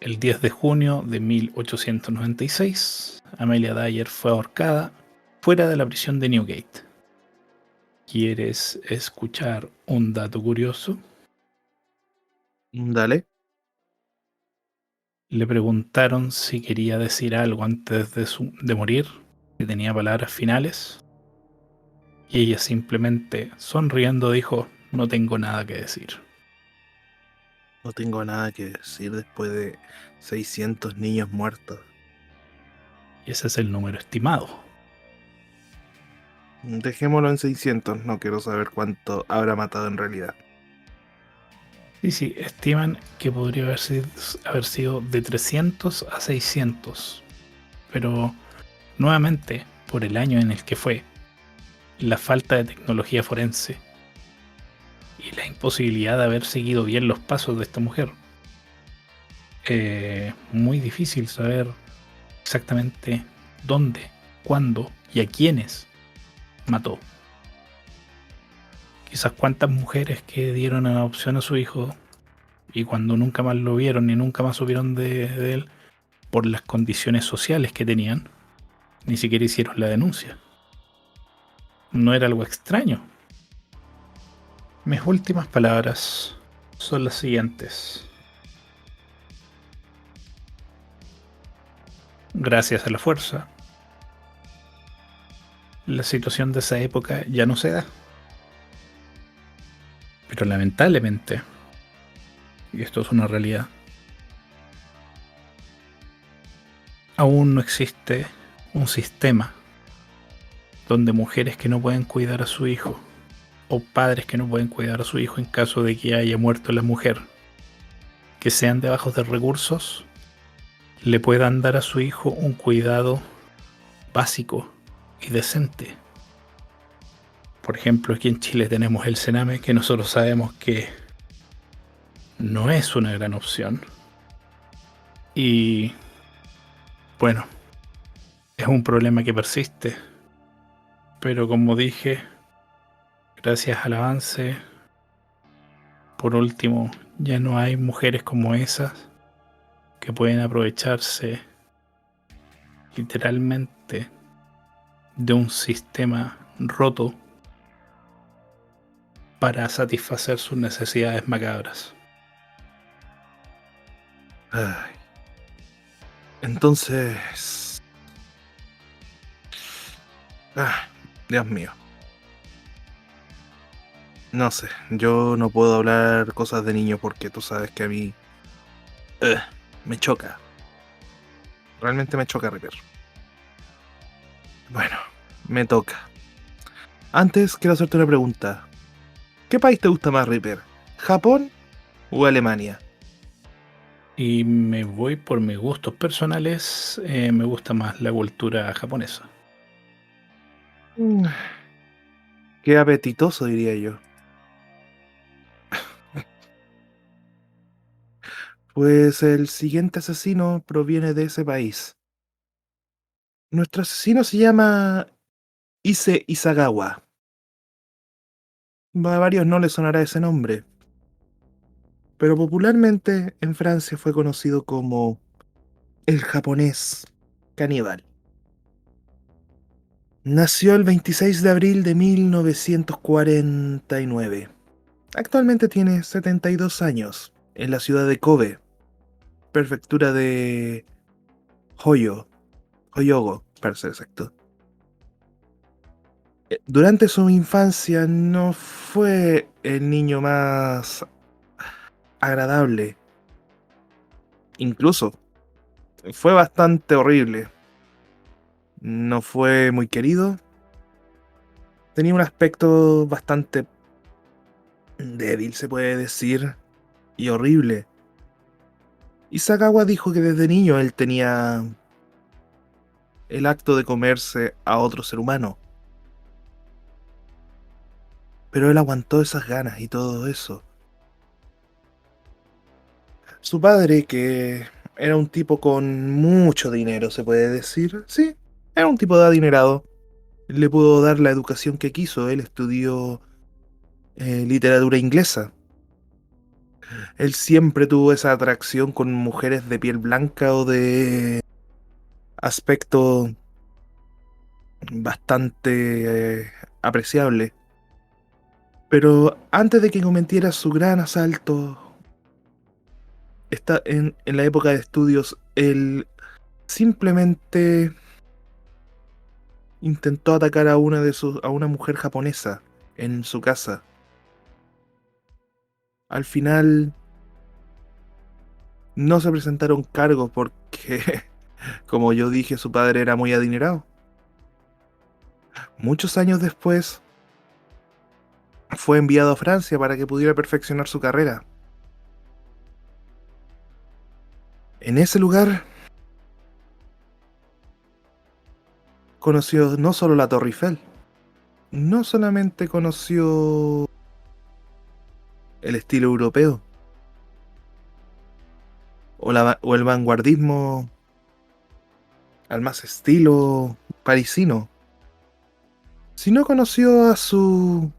El 10 de junio de 1896, Amelia Dyer fue ahorcada fuera de la prisión de Newgate. ¿Quieres escuchar un dato curioso? Dale. Le preguntaron si quería decir algo antes de morir, si tenía palabras finales, y ella simplemente, sonriendo, dijo: no tengo nada que decir. No tengo nada que decir después de 600 niños muertos. Y ese es el número estimado. Dejémoslo en 600. No quiero saber cuánto habrá matado en realidad. Sí, estiman que podría haber sido de 300 a 600. Pero, nuevamente, por el año en el que fue, la falta de tecnología forense y la imposibilidad de haber seguido bien los pasos de esta mujer, muy difícil saber exactamente dónde, cuándo y a quiénes mató. Quizás cuántas mujeres que dieron en adopción a su hijo y cuando nunca más lo vieron ni nunca más supieron de él por las condiciones sociales que tenían, ni siquiera hicieron la denuncia. No era algo extraño. Mis últimas palabras son las siguientes. Gracias a la fuerza, la situación de esa época ya no se da. Pero lamentablemente, y esto es una realidad, aún no existe un sistema donde mujeres que no pueden cuidar a su hijo o padres que no pueden cuidar a su hijo en caso de que haya muerto la mujer, que sean de bajos de recursos, le puedan dar a su hijo un cuidado básico y decente. Por ejemplo, aquí en Chile tenemos el Sename, que nosotros sabemos que no es una gran opción. Y bueno, es un problema que persiste. Pero como dije, gracias al avance, por último, ya no hay mujeres como esas que pueden aprovecharse literalmente de un sistema roto para satisfacer sus necesidades macabras. Ay. Entonces... Dios mío. No sé, yo no puedo hablar cosas de niño porque tú sabes que a mí... me choca. Realmente me choca, Ripper. Bueno, me toca. Antes quiero hacerte una pregunta. ¿Qué país te gusta más, Ripper? ¿Japón o Alemania? Y me voy por mis gustos personales, me gusta más la cultura japonesa. Qué apetitoso, diría yo. Pues el siguiente asesino proviene de ese país. Nuestro asesino se llama Ise Isagawa. A varios no les sonará ese nombre, pero popularmente en Francia fue conocido como el japonés caníbal. Nació el 26 de abril de 1949. Actualmente tiene 72 años en la ciudad de Kobe, prefectura de Hyogo, para ser exacto. Durante su infancia no fue el niño más agradable. Incluso fue bastante horrible. No fue muy querido. Tenía un aspecto bastante débil, se puede decir, y horrible. Isagawa dijo que desde niño él tenía el acto de comerse a otro ser humano. Pero él aguantó esas ganas y todo eso. Su padre, que era un tipo con mucho dinero, se puede decir. Sí, era un tipo de adinerado. Le pudo dar la educación que quiso. Él estudió literatura inglesa. Él siempre tuvo esa atracción con mujeres de piel blanca o de aspecto bastante apreciable. Pero antes de que cometiera su gran asalto, en la época de estudios, él simplemente intentó atacar a a una mujer japonesa en su casa. Al final no se presentaron cargos porque, como yo dije, su padre era muy adinerado. Muchos años después, fue enviado a Francia para que pudiera perfeccionar su carrera. En ese lugar conoció no solo la Torre Eiffel, no solamente conoció el estilo europeo o el vanguardismo al más estilo parisino, sino conoció a su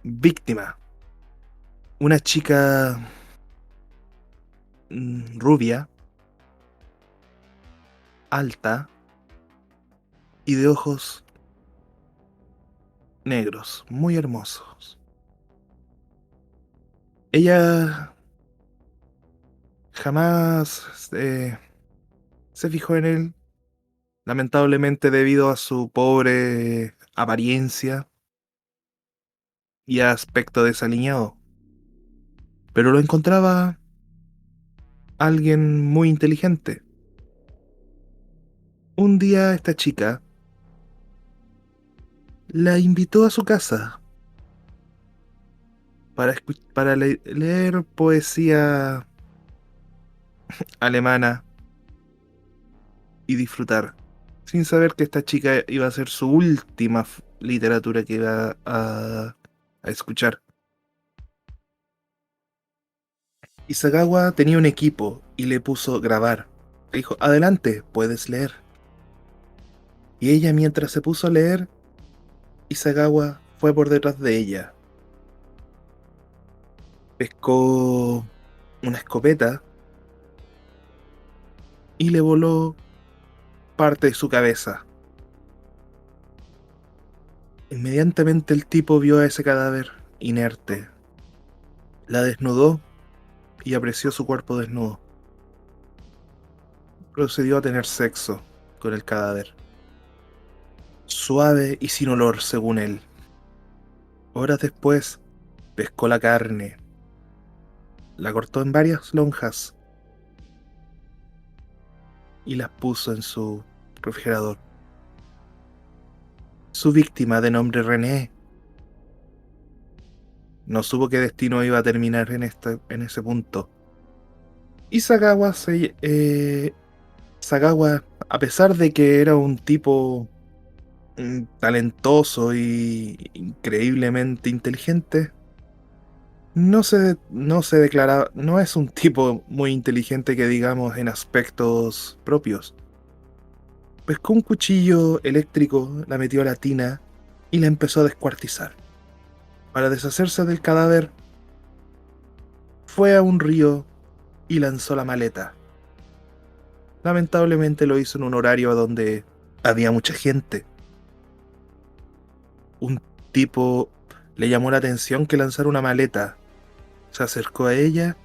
víctima, una chica rubia, alta y de ojos negros, muy hermosos. Ella jamás se fijó en él, lamentablemente debido a su pobre apariencia y aspecto desaliñado. Pero lo encontraba alguien muy inteligente. Un día esta chica la invitó a su casa para leer poesía alemana y disfrutar, sin saber que esta chica iba a ser su última literatura que iba a escuchar. Isagawa tenía un equipo y le puso grabar. Le dijo, adelante, puedes leer. Y ella, mientras se puso a leer, Isagawa fue por detrás de ella. Pescó una escopeta y le voló parte de su cabeza. Inmediatamente el tipo vio a ese cadáver inerte. La desnudó y apreció su cuerpo desnudo. Procedió a tener sexo con el cadáver. Suave y sin olor, según él. Horas después, pescó la carne, la cortó en varias lonjas y las puso en su refrigerador. Su víctima, de nombre René, no supo qué destino iba a terminar en ese punto. Y Sagawa, a pesar de que era un tipo talentoso y increíblemente inteligente, No se declara, no es un tipo muy inteligente que digamos en aspectos propios. Pescó un cuchillo eléctrico, la metió a la tina y la empezó a descuartizar. Para deshacerse del cadáver, fue a un río y lanzó la maleta. Lamentablemente lo hizo en un horario donde había mucha gente. Un tipo le llamó la atención que lanzara una maleta. Se acercó a ella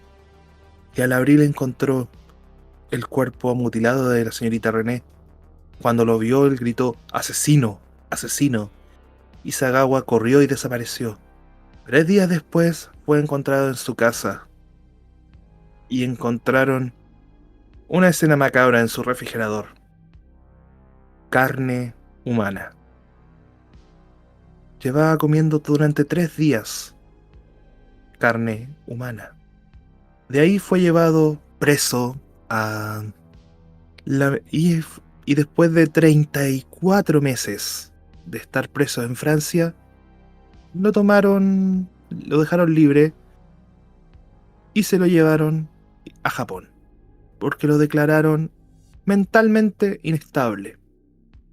y al abrir encontró el cuerpo mutilado de la señorita René. Cuando lo vio, él gritó: ¡Asesino! ¡Asesino! Y Sagawa corrió y desapareció. 3 días después fue encontrado en su casa y encontraron una escena macabra en su refrigerador. Carne humana. Llevaba comiendo durante 3 días carne humana. De ahí fue llevado preso a y después de 34 meses de estar preso en Francia, lo dejaron libre y se lo llevaron a Japón, porque lo declararon mentalmente inestable.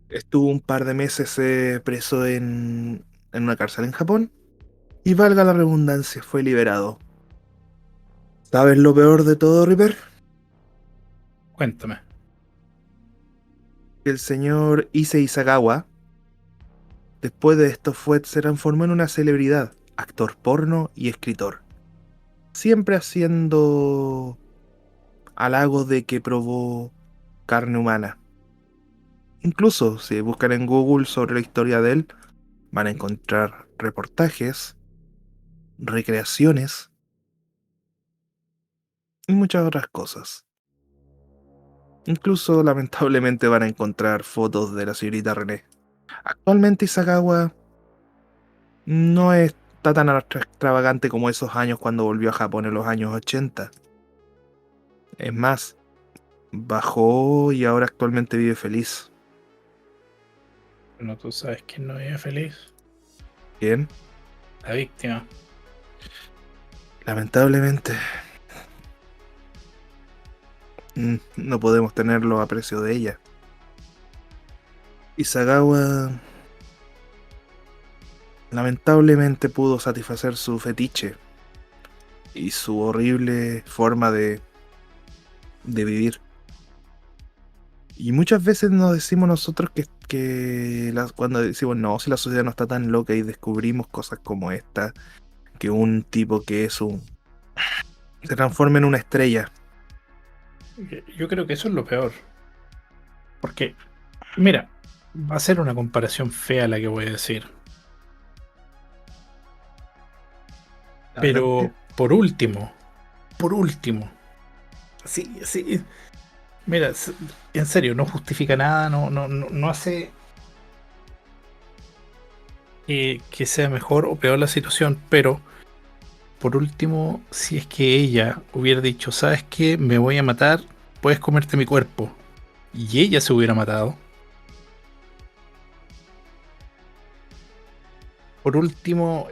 Estuvo un par de meses preso en una cárcel en Japón y, valga la redundancia, fue liberado. ¿Sabes lo peor de todo, River? Cuéntame. El señor Issei Sagawa, después de esto, se transformó en una celebridad, actor porno y escritor, siempre haciendo halagos de que probó carne humana. Incluso si buscan en Google sobre la historia de él, van a encontrar reportajes, recreaciones y muchas otras cosas. Incluso, lamentablemente, van a encontrar fotos de la señorita René. Actualmente Isagawa no está tan extravagante como esos años cuando volvió a Japón en los años 80. Es más, bajó y ahora actualmente vive feliz. No, tú sabes que no es feliz. Bien, La víctima. lamentablemente no podemos tenerlo a precio de ella. Isagawa lamentablemente pudo satisfacer su fetiche y su horrible forma de vivir. Y muchas veces nos decimos nosotros cuando decimos no, si la sociedad no está tan loca, y descubrimos cosas como esta, que un tipo que se transforma en una estrella. Yo creo que eso es lo peor. Porque, mira, va a ser una comparación fea la que voy a decir. Pero Adelante. por último, sí, sí. Mira, en serio, no justifica nada, no hace que sea mejor o peor la situación, pero por último, si es que ella hubiera dicho, ¿sabes qué? Me voy a matar, puedes comerte mi cuerpo, y ella se hubiera matado. Por último,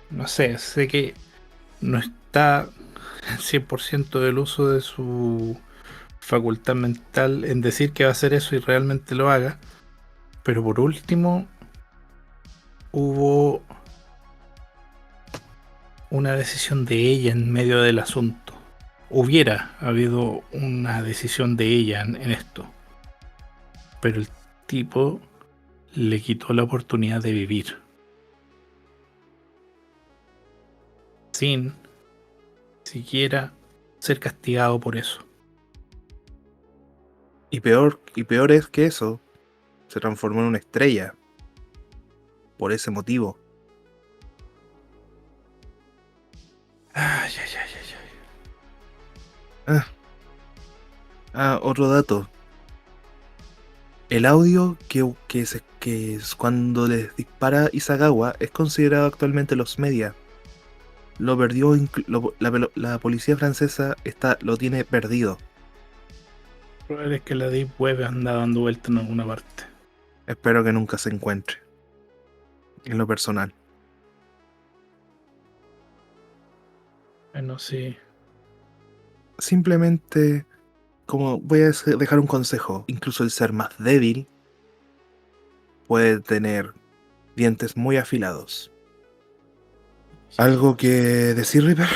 no sé que no está 100% del uso de su facultad mental en decir que va a hacer eso y realmente lo haga, pero por último hubo una decisión de ella en medio del asunto. Hubiera habido una decisión de ella en esto, pero el tipo le quitó la oportunidad de vivir sin siquiera ser castigado por eso. Y peor es que eso se transformó en una estrella por ese motivo. Ay, ay, ay, ay, ay. Ah, otro dato. El audio que es cuando les dispara Isagawa es considerado actualmente los media. Lo perdió, la policía francesa lo tiene perdido. Probable es que la Deep Web anda dando vuelta en alguna parte. Espero que nunca se encuentre. En lo personal. Bueno, sí. Simplemente, como voy a dejar un consejo, incluso el ser más débil puede tener dientes muy afilados. ¿Algo que decir, Reaper?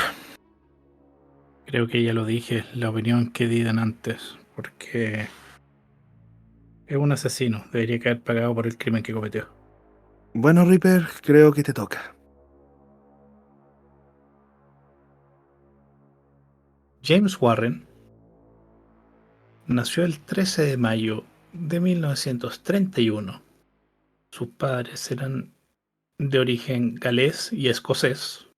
Creo que ya lo dije, la opinión que di antes, porque es un asesino, debería caer pagado por el crimen que cometió. Bueno, Reaper, creo que te toca. James Warren nació el 13 de mayo de 1931. Sus padres eran de origen galés y escocés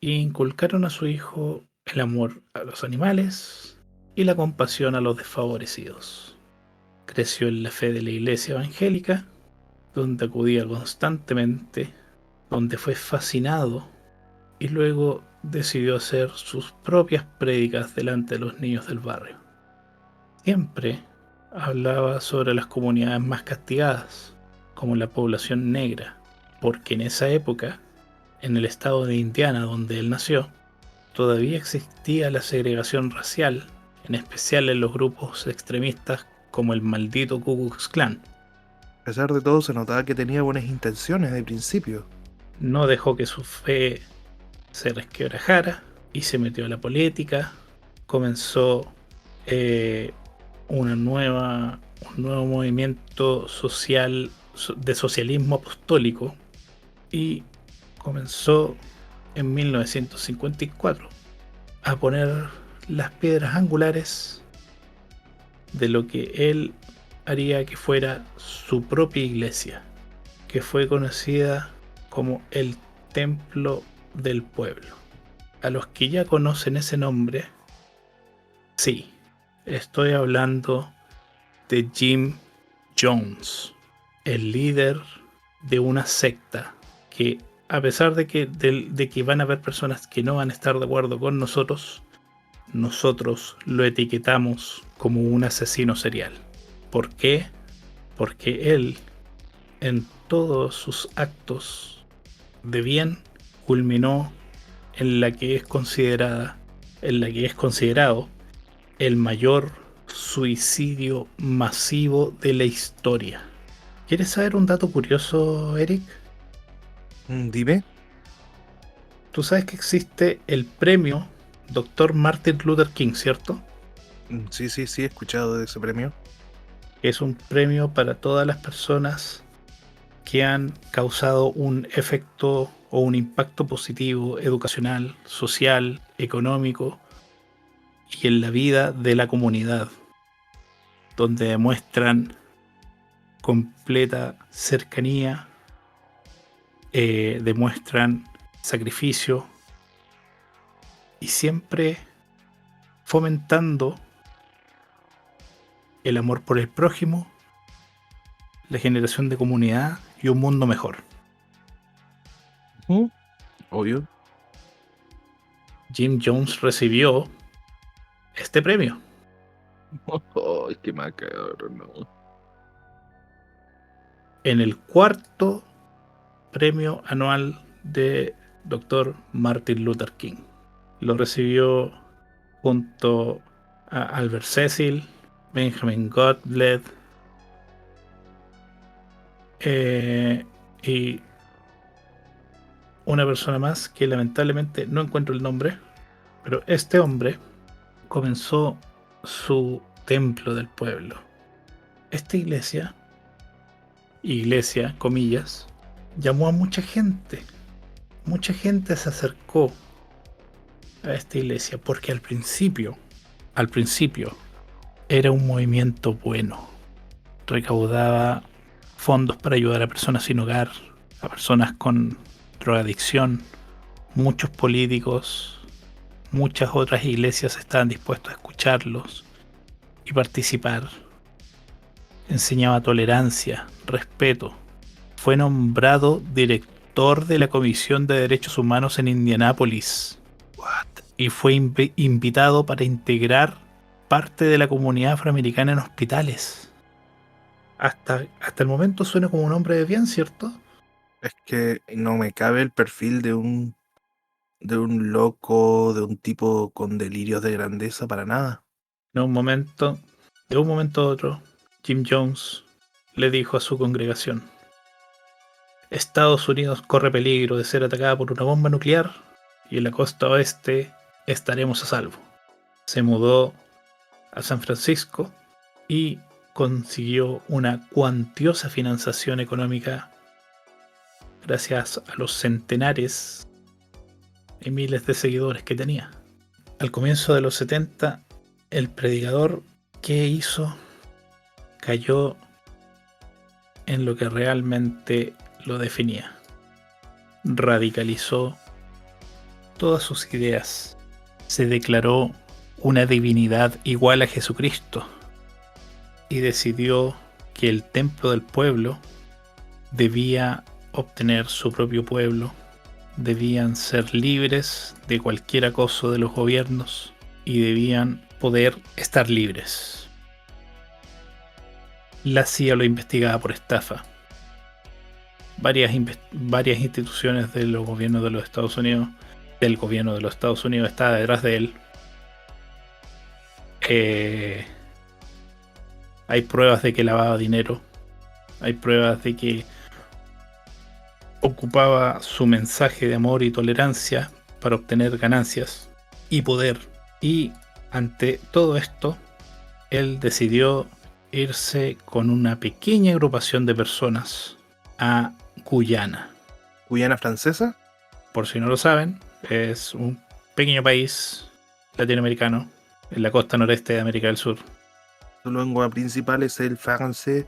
e inculcaron a su hijo el amor a los animales y la compasión a los desfavorecidos. Creció en la fe de la Iglesia Evangélica, donde acudía constantemente, donde fue fascinado y luego decidió hacer sus propias prédicas delante de los niños del barrio. Siempre hablaba sobre las comunidades más castigadas, como la población negra, porque en esa época, en el estado de Indiana donde él nació, todavía existía la segregación racial, en especial en los grupos extremistas como el maldito Ku Klux Klan. A pesar de todo, se notaba que tenía buenas intenciones de principio. No dejó que su fe se resquebrajara y se metió a la política, comenzó eh, un nuevo movimiento social de socialismo apostólico y comenzó en 1954 a poner las piedras angulares de lo que él haría que fuera su propia iglesia, que fue conocida como el Templo del Pueblo. A los que ya conocen ese nombre, sí, estoy hablando de Jim Jones, el líder de una secta que, a pesar de que van a haber personas que no van a estar de acuerdo con nosotros, nosotros lo etiquetamos como un asesino serial. ¿Por qué? Porque él, en todos sus actos de bien, culminó en la que es considerada, en la que es considerado el mayor suicidio masivo de la historia. ¿Quieres saber un dato curioso, Eric? Dime. Tú sabes que existe el premio Dr. Martin Luther King, ¿cierto? Sí, he escuchado de ese premio. Es un premio para todas las personas que han causado un efecto o un impacto positivo educacional, social, económico y en la vida de la comunidad, donde demuestran completa cercanía, demuestran sacrificio y siempre fomentando el amor por el prójimo, la generación de comunidad y un mundo mejor. Obvio. Jim Jones recibió este premio Oh, qué macabro, no. en el cuarto premio anual de Dr. Martin Luther King. Lo recibió junto a Albert Cecil, Benjamin Gottlieb y una persona más que lamentablemente no encuentro el nombre, pero este hombre comenzó su templo del pueblo. Esta iglesia, comillas, llamó a mucha gente. Mucha gente se acercó a esta iglesia porque al principio, era un movimiento bueno. Recaudaba fondos para ayudar a personas sin hogar, a personas con drogadicción. Muchos políticos, muchas otras iglesias estaban dispuestos a escucharlos y participar. Enseñaba tolerancia, respeto. Fue nombrado director de la Comisión de Derechos Humanos en Indianápolis. Y fue invitado para integrar parte de la comunidad afroamericana en hospitales. Hasta el momento suena como un hombre de bien, ¿cierto? Es que no me cabe el perfil de un loco, de un tipo con delirios de grandeza, para nada. De un momento a otro, Jim Jones le dijo a su congregación: Estados Unidos corre peligro de ser atacada por una bomba nuclear y en la costa oeste estaremos a salvo. Se mudó a San Francisco y consiguió una cuantiosa financiación económica gracias a los centenares y miles de seguidores que tenía. Al comienzo de los 70, el predicador, ¿qué hizo? Cayó en lo que realmente lo definía. Radicalizó todas sus ideas. Se declaró una divinidad igual a Jesucristo y decidió que el templo del pueblo debía obtener su propio pueblo, debían ser libres de cualquier acoso de los gobiernos y debían poder estar libres. La CIA lo investigaba por estafa. Varias instituciones de los gobiernos de los Estados Unidos, del gobierno de los Estados Unidos, estaba detrás de él. Hay pruebas de que lavaba dinero. Hay pruebas de que ocupaba su mensaje de amor y tolerancia para obtener ganancias y poder. Y ante todo esto, él decidió irse con una pequeña agrupación de personas a Guyana. ¿Guyana francesa? Por si no lo saben, es un pequeño país latinoamericano en la costa noreste de América del Sur. Su lengua principal es el francés.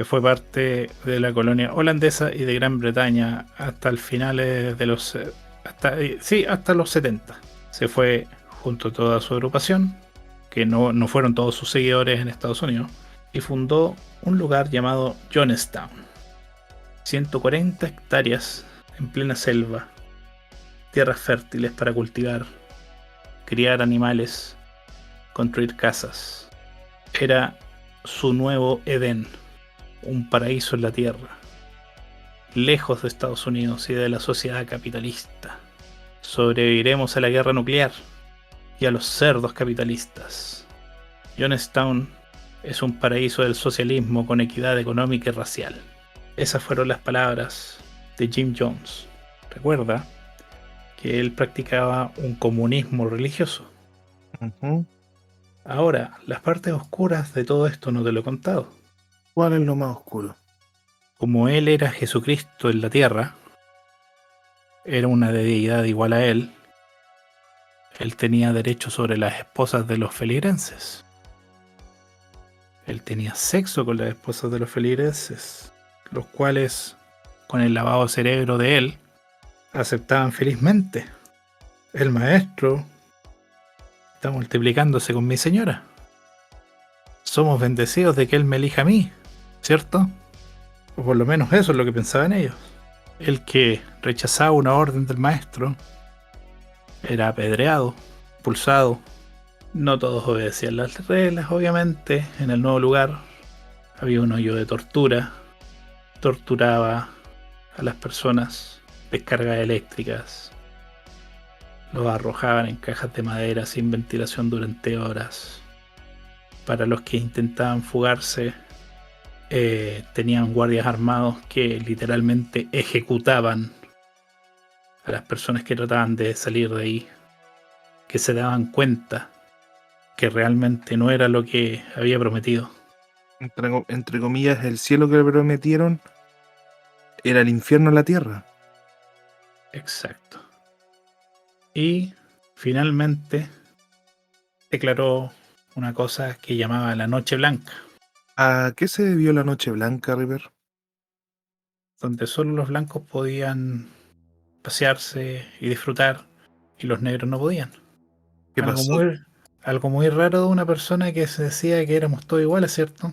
Fue parte de la colonia holandesa y de Gran Bretaña hasta el finales de los hasta los 70. Se fue junto a toda su agrupación, que no fueron todos sus seguidores en Estados Unidos, y fundó un lugar llamado Jonestown. 140 hectáreas en plena selva, tierras fértiles para cultivar, criar animales, construir casas. Era su nuevo Edén, un paraíso en la tierra, lejos de Estados Unidos y de la sociedad capitalista. Sobreviviremos a la guerra nuclear y a los cerdos capitalistas. Jonestown es un paraíso del socialismo con equidad económica y racial. Esas fueron las palabras de Jim Jones. Recuerda que él practicaba un comunismo religioso. Uh-huh. Ahora, las partes oscuras de todo esto no te lo he contado. ¿Cuál es lo más oscuro? Como él era Jesucristo en la tierra, era una deidad igual a él tenía derecho sobre las esposas de los feligreses. Él tenía sexo con las esposas de los feligreses, los cuales, con el lavado de cerebro de él, aceptaban felizmente. El maestro está multiplicándose con mi señora. Somos bendecidos de que él me elija a mí, ¿cierto? O por lo menos eso es lo que pensaban ellos. El que rechazaba una orden del maestro era apedreado, expulsado. No todos obedecían las reglas, obviamente. En el nuevo lugar había un hoyo de tortura. Torturaba a las personas, descargas eléctricas. Los arrojaban en cajas de madera sin ventilación durante horas. Para los que intentaban fugarse, tenían guardias armados que literalmente ejecutaban a las personas que trataban de salir de ahí, que se daban cuenta que realmente no era lo que había prometido. Entre comillas, el cielo que le prometieron era el infierno en la tierra. Exacto. Y finalmente declaró una cosa que llamaba la Noche Blanca, ¿A qué se debió la Noche Blanca, River? donde solo los blancos podían pasearse y disfrutar y los negros no podían. ¿Qué Algo pasó? algo muy raro de una persona que se decía que éramos todos iguales, ¿cierto?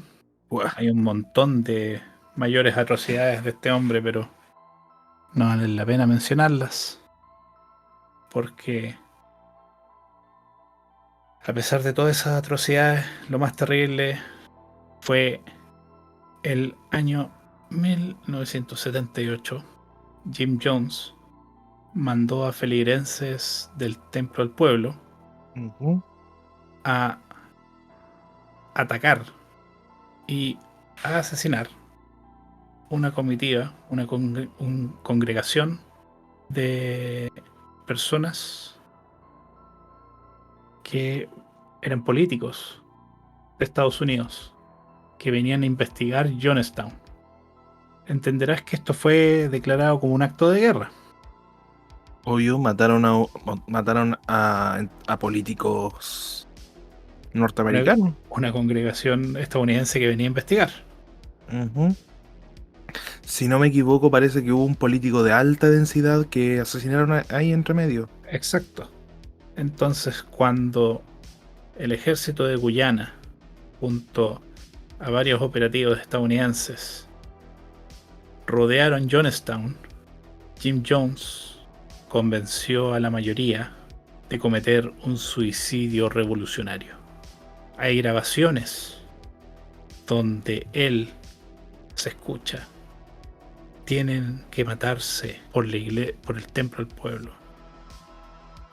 Buah. Hay un montón de mayores atrocidades de este hombre, pero no vale la pena mencionarlas, porque a pesar de todas esas atrocidades, lo más terrible fue el año 1978. Jim Jones mandó a feligreses del templo al pueblo Ujú. a atacar y a asesinar una comitiva, una congregación de personas que eran políticos de Estados Unidos que venían a investigar Jonestown. Entenderás que esto fue declarado como un acto de guerra. Obvio, mataron a políticos Una, norteamericanos. una congregación estadounidense que venía a investigar. Ujú. Si no me equivoco, parece que hubo un político de alta densidad que asesinaron ahí entre medio. Exacto. Entonces, cuando el ejército de Guyana, junto a varios operativos estadounidenses, rodearon Jonestown, Jim Jones convenció a la mayoría de cometer un suicidio revolucionario. Hay grabaciones donde él se escucha: tienen que matarse por por el templo del pueblo.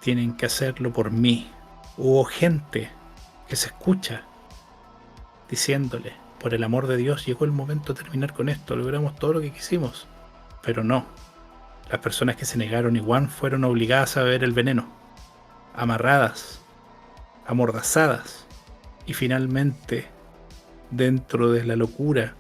Tienen que hacerlo por mí. Hubo gente que se escucha diciéndole: por el amor de Dios, llegó el momento de terminar con esto, logramos todo lo que quisimos. Pero no. Las personas que se negaron igual fueron obligadas a beber el veneno, amarradas, amordazadas, y finalmente, dentro de la locura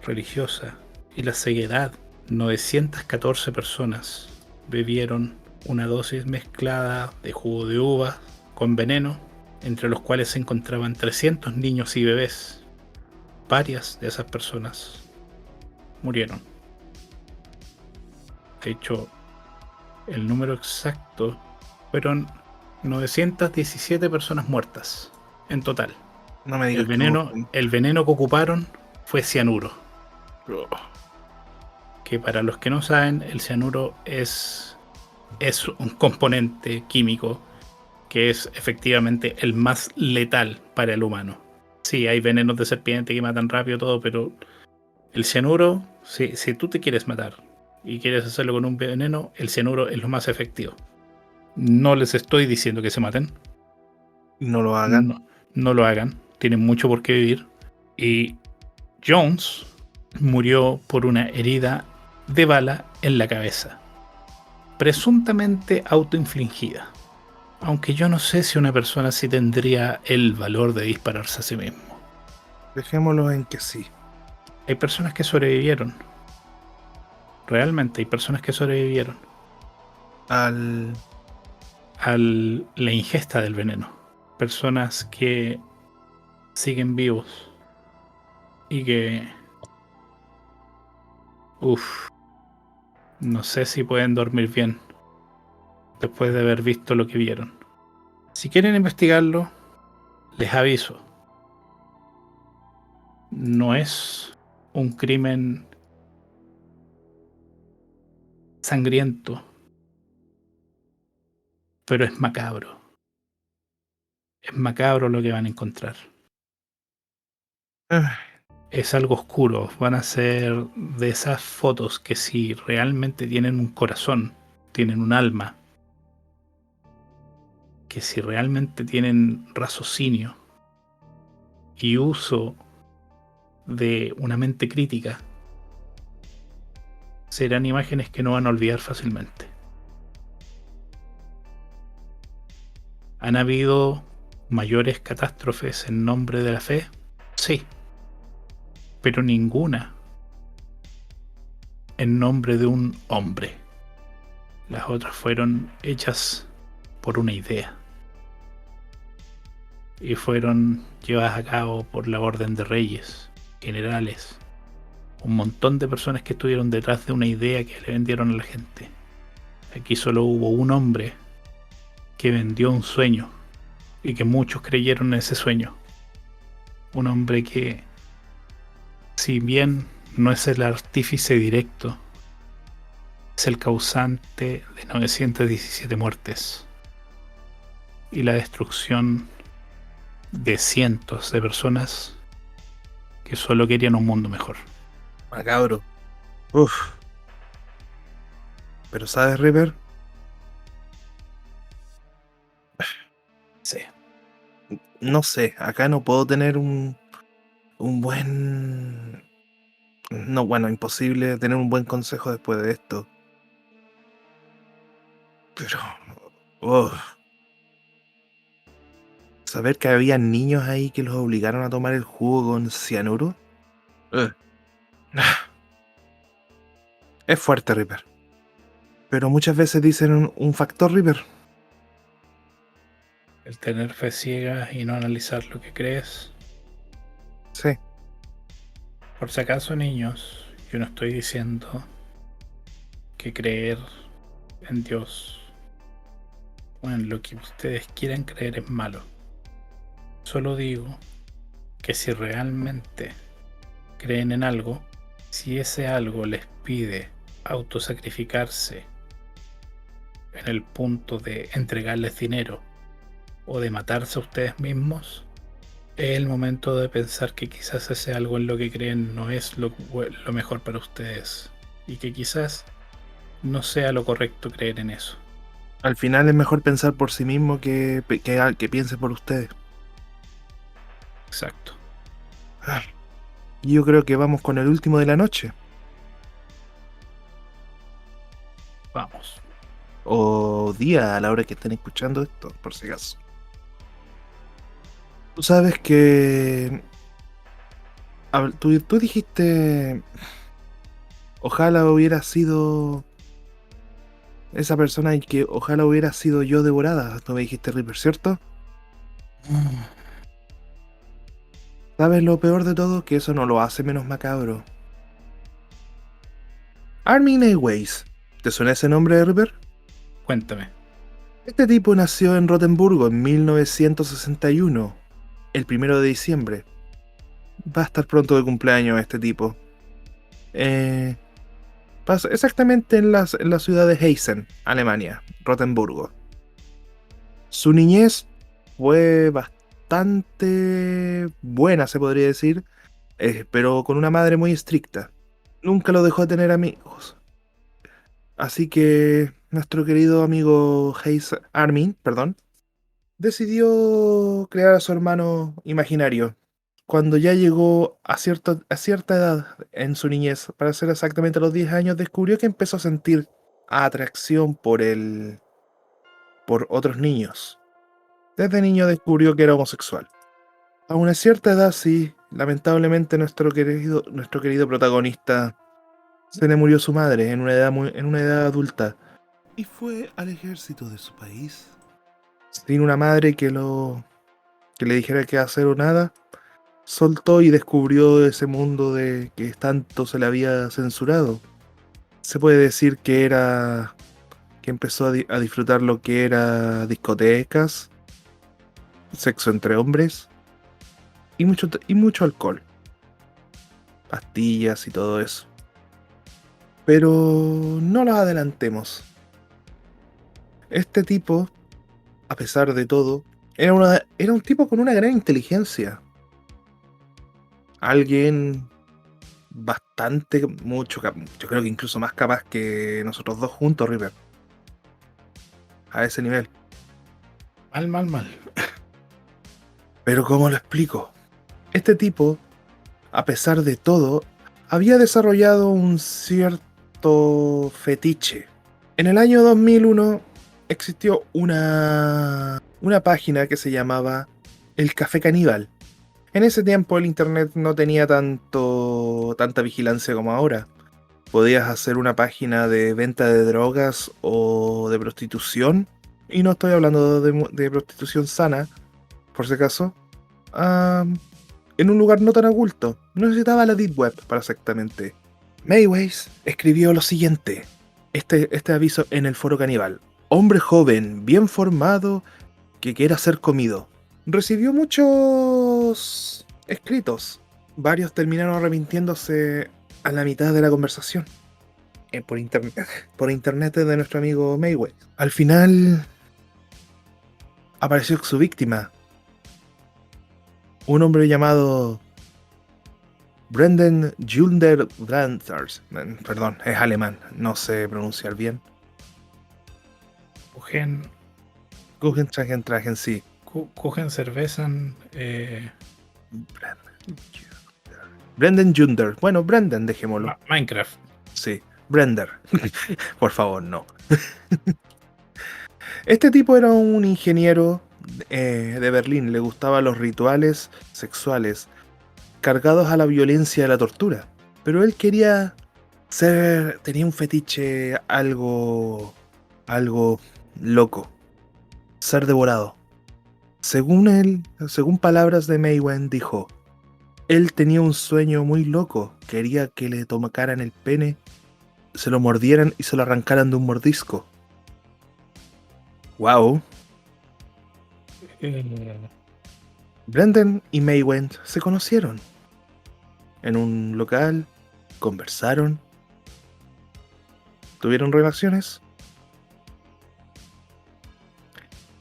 religiosa y la ceguedad, 914 personas bebieron una dosis mezclada de jugo de uva con veneno, entre los cuales se encontraban 300 niños y bebés. Varias de esas personas murieron. De hecho, el número exacto fueron 917 personas muertas en total. No me digas El veneno que ocuparon fue cianuro, que para los que no saben, el cianuro es un componente químico que es efectivamente el más letal para el humano. Sí, hay venenos de serpiente que matan rápido todo, pero el cianuro, si tú te quieres matar y quieres hacerlo con un veneno, el cianuro es lo más efectivo. No les estoy diciendo que se maten. No lo hagan. No lo hagan. Tienen mucho por qué vivir. Y Jones murió por una herida de bala en la cabeza, presuntamente autoinfligida. Aunque yo no sé si una persona así tendría el valor de dispararse a sí mismo. Dejémoslo en que sí. Hay personas que sobrevivieron. Realmente hay personas que sobrevivieron a la ingesta del veneno. Personas que siguen vivos y que, no sé si pueden dormir bien después de haber visto lo que vieron. Si quieren investigarlo, les aviso: no es un crimen sangriento, pero es macabro. Es macabro lo que van a encontrar. Ah, Es algo oscuro. Van a ser de esas fotos que, si realmente tienen un corazón, tienen un alma, que si realmente tienen raciocinio y uso de una mente crítica, serán imágenes que no van a olvidar fácilmente. ¿Han habido mayores catástrofes en nombre de la fe? Sí, pero ninguna en nombre de un hombre. Las otras fueron hechas por una idea y fueron llevadas a cabo por la orden de reyes, generales, un montón de personas que estuvieron detrás de una idea que le vendieron a la gente. Aquí solo hubo un hombre que vendió un sueño y que muchos creyeron en ese sueño. Un hombre que, si bien no es el artífice directo, es el causante de 917 muertes y la destrucción de cientos de personas que solo querían un mundo mejor. macabro. Uf. Pero ¿sabes, River? no sé, acá no puedo tener un buen... No, bueno, imposible tener un buen consejo después de esto. Pero... oh, saber que había niños ahí que los obligaron a tomar el jugo con cianuro. eh, Es fuerte, Reaper. Pero muchas veces dicen un factor, Reaper. El tener fe ciega y no analizar lo que crees. Sí. Por si acaso, niños, yo no estoy diciendo que creer en Dios o en lo que ustedes quieran creer es malo. Solo digo que si realmente creen en algo, si ese algo les pide autosacrificarse en el punto de entregarles dinero o de matarse a ustedes mismos, es el momento de pensar que quizás ese algo en lo que creen no es lo mejor para ustedes y que quizás no sea lo correcto creer en eso. Al final es mejor pensar por sí mismo que piense por ustedes. Exacto. Ah, yo creo que vamos con el último de la noche. Vamos. O día a la hora que estén escuchando esto, por si acaso. Tú sabes que... Tú dijiste... Ojalá hubiera sido... Esa persona y que ojalá hubiera sido yo devorada. Tú me dijiste, Reaper, ¿cierto? ¿Sabes lo peor de todo? Que eso no lo hace menos macabro. Armin Airways. ¿Te suena ese nombre, Reaper? Cuéntame. Este tipo nació en Rotemburgo en 1961, el 1 de diciembre. Va a estar pronto de cumpleaños este tipo. Pasa exactamente en la ciudad de Heisen, Alemania, Rotemburgo. Su niñez fue bastante buena, se podría decir, pero con una madre muy estricta. Nunca lo dejó tener amigos. Así que nuestro querido amigo Armin, perdón, decidió crear a su hermano imaginario. Cuando ya llegó a cierta edad en su niñez, para ser exactamente a los 10 años, descubrió que empezó a sentir atracción por otros niños. Desde niño descubrió que era homosexual. A una cierta edad, sí, lamentablemente nuestro querido protagonista se le murió su madre en una edad adulta. Y fue al ejército de su país. Sin una madre que le dijera qué hacer o nada, soltó y descubrió ese mundo de que tanto se le había censurado. Se puede decir que empezó a disfrutar lo que era discotecas, sexo entre hombres y mucho alcohol, pastillas y todo eso. Pero no los adelantemos. Este tipo, a pesar de todo, era un tipo con una gran inteligencia. Alguien bastante, yo creo que incluso más capaz que nosotros dos juntos, River. A ese nivel. Mal. Pero ¿cómo lo explico? Este tipo, a pesar de todo, había desarrollado un cierto fetiche. En el año 2001 existió una página que se llamaba El Café Caníbal. En ese tiempo el internet no tenía tanta vigilancia como ahora. Podías hacer una página de venta de drogas o de prostitución. Y no estoy hablando de prostitución sana, por si acaso. En un lugar no tan oculto. No necesitaba la Deep Web para exactamente. Mayways escribió lo siguiente. Este aviso en el foro caníbal. Hombre joven, bien formado, que quiera ser comido. Recibió muchos escritos. Varios terminaron arrepintiéndose a la mitad de la conversación. Por internet de nuestro amigo Mayway. Al final apareció su víctima. Un hombre llamado Brendan Junder Branders. Perdón, es alemán, no sé pronunciar bien. Eugen Guggentragen, sí. Cogen cerveza. Brendan Junder. Bueno, Brendan, dejémoslo. Minecraft. Sí, Brender. Por favor, no. Este tipo era un ingeniero de Berlín. Le gustaban los rituales sexuales cargados a la violencia y a la tortura. Pero él quería ser... Tenía un fetiche algo loco. Ser devorado. Según él, según palabras de Maywen, dijo: él tenía un sueño muy loco. Quería que le tomaran el pene, se lo mordieran y se lo arrancaran de un mordisco. Wow. Brendan y Maywen se conocieron en un local, conversaron, tuvieron relaciones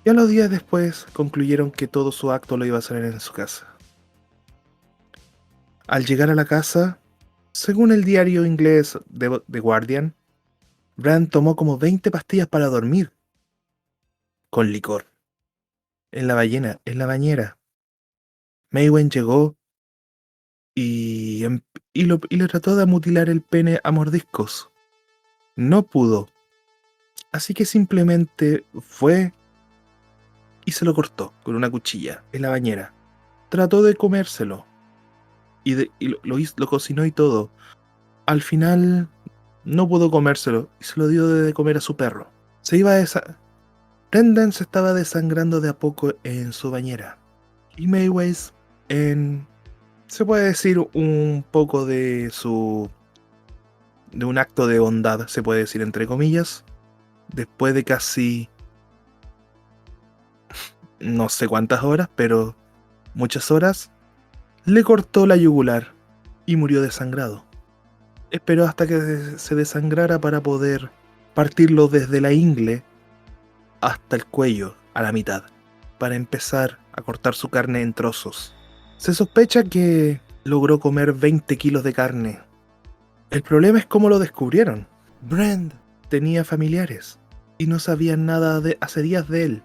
y a los días después concluyeron que todo su acto lo iba a hacer en su casa. Al llegar a la casa, según el diario inglés The Guardian, Brand tomó como 20 pastillas para dormir, con licor, en la bañera. Maywen llegó y le trató de mutilar el pene a mordiscos. No pudo, así que simplemente fue y se lo cortó con una cuchilla en la bañera. Trató de comérselo lo cocinó y todo. Al final no pudo comérselo y se lo dio de comer a su perro. Brendan se estaba desangrando de a poco en su bañera. Y Mayweather, se puede decir un poco de un acto de bondad, se puede decir entre comillas, después de casi no sé cuántas horas, pero muchas horas, le cortó la yugular y murió desangrado. Esperó hasta que se desangrara para poder partirlo desde la ingle hasta el cuello a la mitad, para empezar a cortar su carne en trozos. Se sospecha que logró comer 20 kilos de carne. El problema es cómo lo descubrieron. Brand tenía familiares y no sabían nada hace días de él.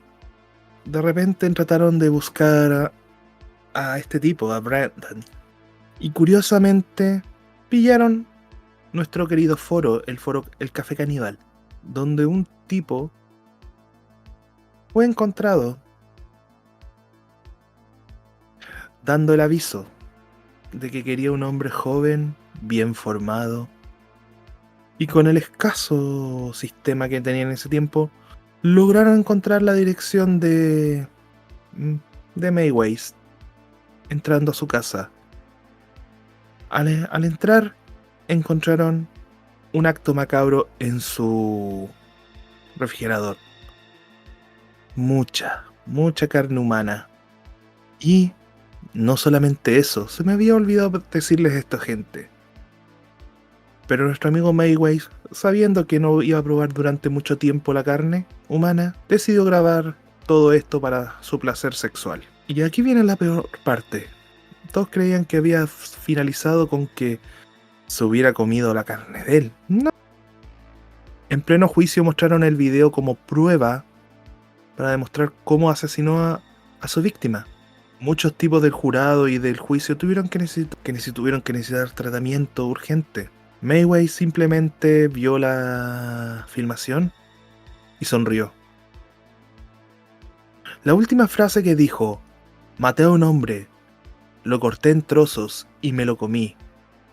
De repente trataron de buscar a este tipo, a Brandon, y curiosamente pillaron nuestro querido foro, el Café Caníbal, donde un tipo fue encontrado dando el aviso de que quería un hombre joven, bien formado, y con el escaso sistema que tenía en ese tiempo, lograron encontrar la dirección de Mayweather, entrando a su casa. Al entrar, encontraron un acto macabro en su refrigerador. Mucha carne humana. Y no solamente eso, se me había olvidado decirles esto, gente. Pero nuestro amigo Mayweather, sabiendo que no iba a probar durante mucho tiempo la carne humana, decidió grabar todo esto para su placer sexual. Y aquí viene la peor parte. Todos creían que había finalizado con que se hubiera comido la carne de él. No. En pleno juicio mostraron el video como prueba para demostrar cómo asesinó a su víctima. Muchos tipos del jurado y del juicio tuvieron que necesitar tratamiento urgente. Mayweather simplemente vio la filmación y sonrió. La última frase que dijo: maté a un hombre, lo corté en trozos y me lo comí.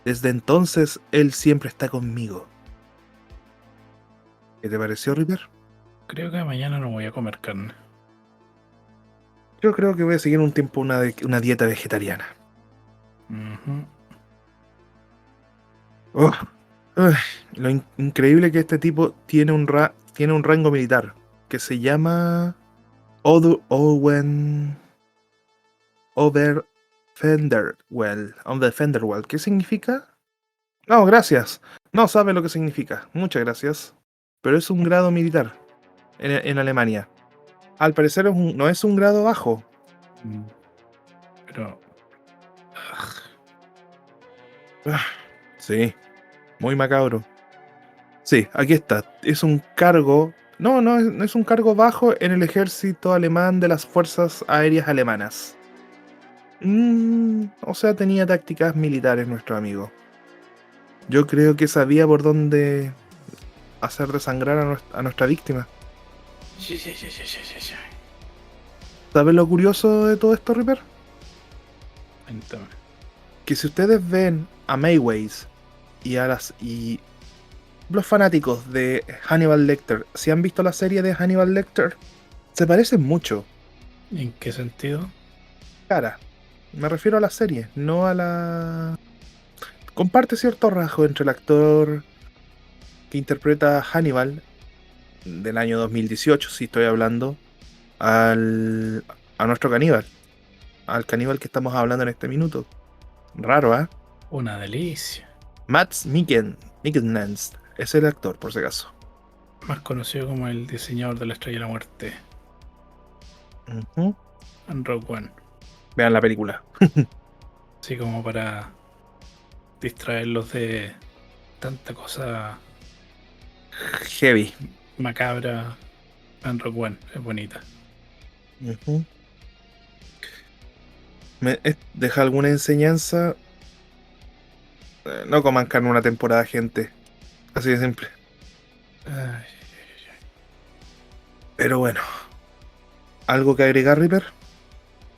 Desde entonces él siempre está conmigo. ¿Qué te pareció, River? Creo que mañana no voy a comer carne. Yo creo que voy a seguir un tiempo una dieta vegetariana. Ujú. Oh, ay, lo increíble que este tipo tiene un rango militar que se llama Owen Overfenderwell. ¿Qué significa? No, gracias. No sabe lo que significa. Muchas gracias. Pero es un grado militar en Alemania. Al parecer no es un grado bajo. Pero Ah, sí, muy macabro. Sí, aquí está. Es un cargo No es un cargo bajo en el ejército alemán de las fuerzas aéreas alemanas. O sea, tenía tácticas militares nuestro amigo. Yo creo que sabía por dónde hacer desangrar a nuestra víctima. ¿Sabes lo curioso de todo esto, Reaper? Cuéntame. Que si ustedes ven a Mayways y los fanáticos de Hannibal Lecter, si han visto la serie de Hannibal Lecter, se parecen mucho. ¿En qué sentido? Cara, me refiero a la serie, no a la... Comparte cierto rasgo entre el actor que interpreta a Hannibal del año 2018, si estoy hablando, al, a nuestro caníbal, al caníbal que estamos hablando en este minuto. Raro, ¿ah? Una delicia. Mads Mikkelsen es el actor, por si acaso. Más conocido como el diseñador de la Estrella de la Muerte Ujú. en Rogue One. Vean la película. Así como para distraerlos de tanta cosa Heavy. macabra en Rogue One. Es bonita. Ujú. ¿Deja alguna enseñanza? No coman carne una temporada, gente. Así de simple. Ay, Pero bueno, ¿algo que agregar, Reaper?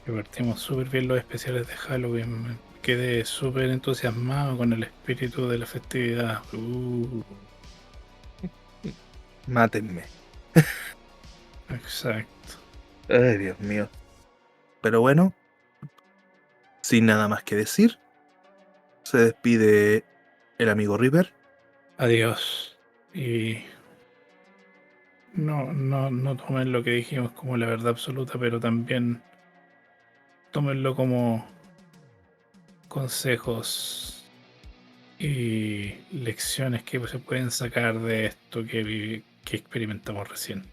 que partimos súper bien los especiales de Halloween. Me quedé súper entusiasmado con el espíritu de la festividad. Mátenme. Exacto. Ay, Dios mío. Pero bueno, sin nada más que decir, se despide el amigo Reaper. Adiós. Y no tomen lo que dijimos como la verdad absoluta, pero también tómenlo como consejos y lecciones que se pueden sacar de esto que experimentamos recién.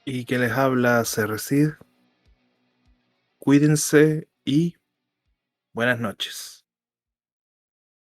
Y que les habla Cerrecid. Cuídense y buenas noches.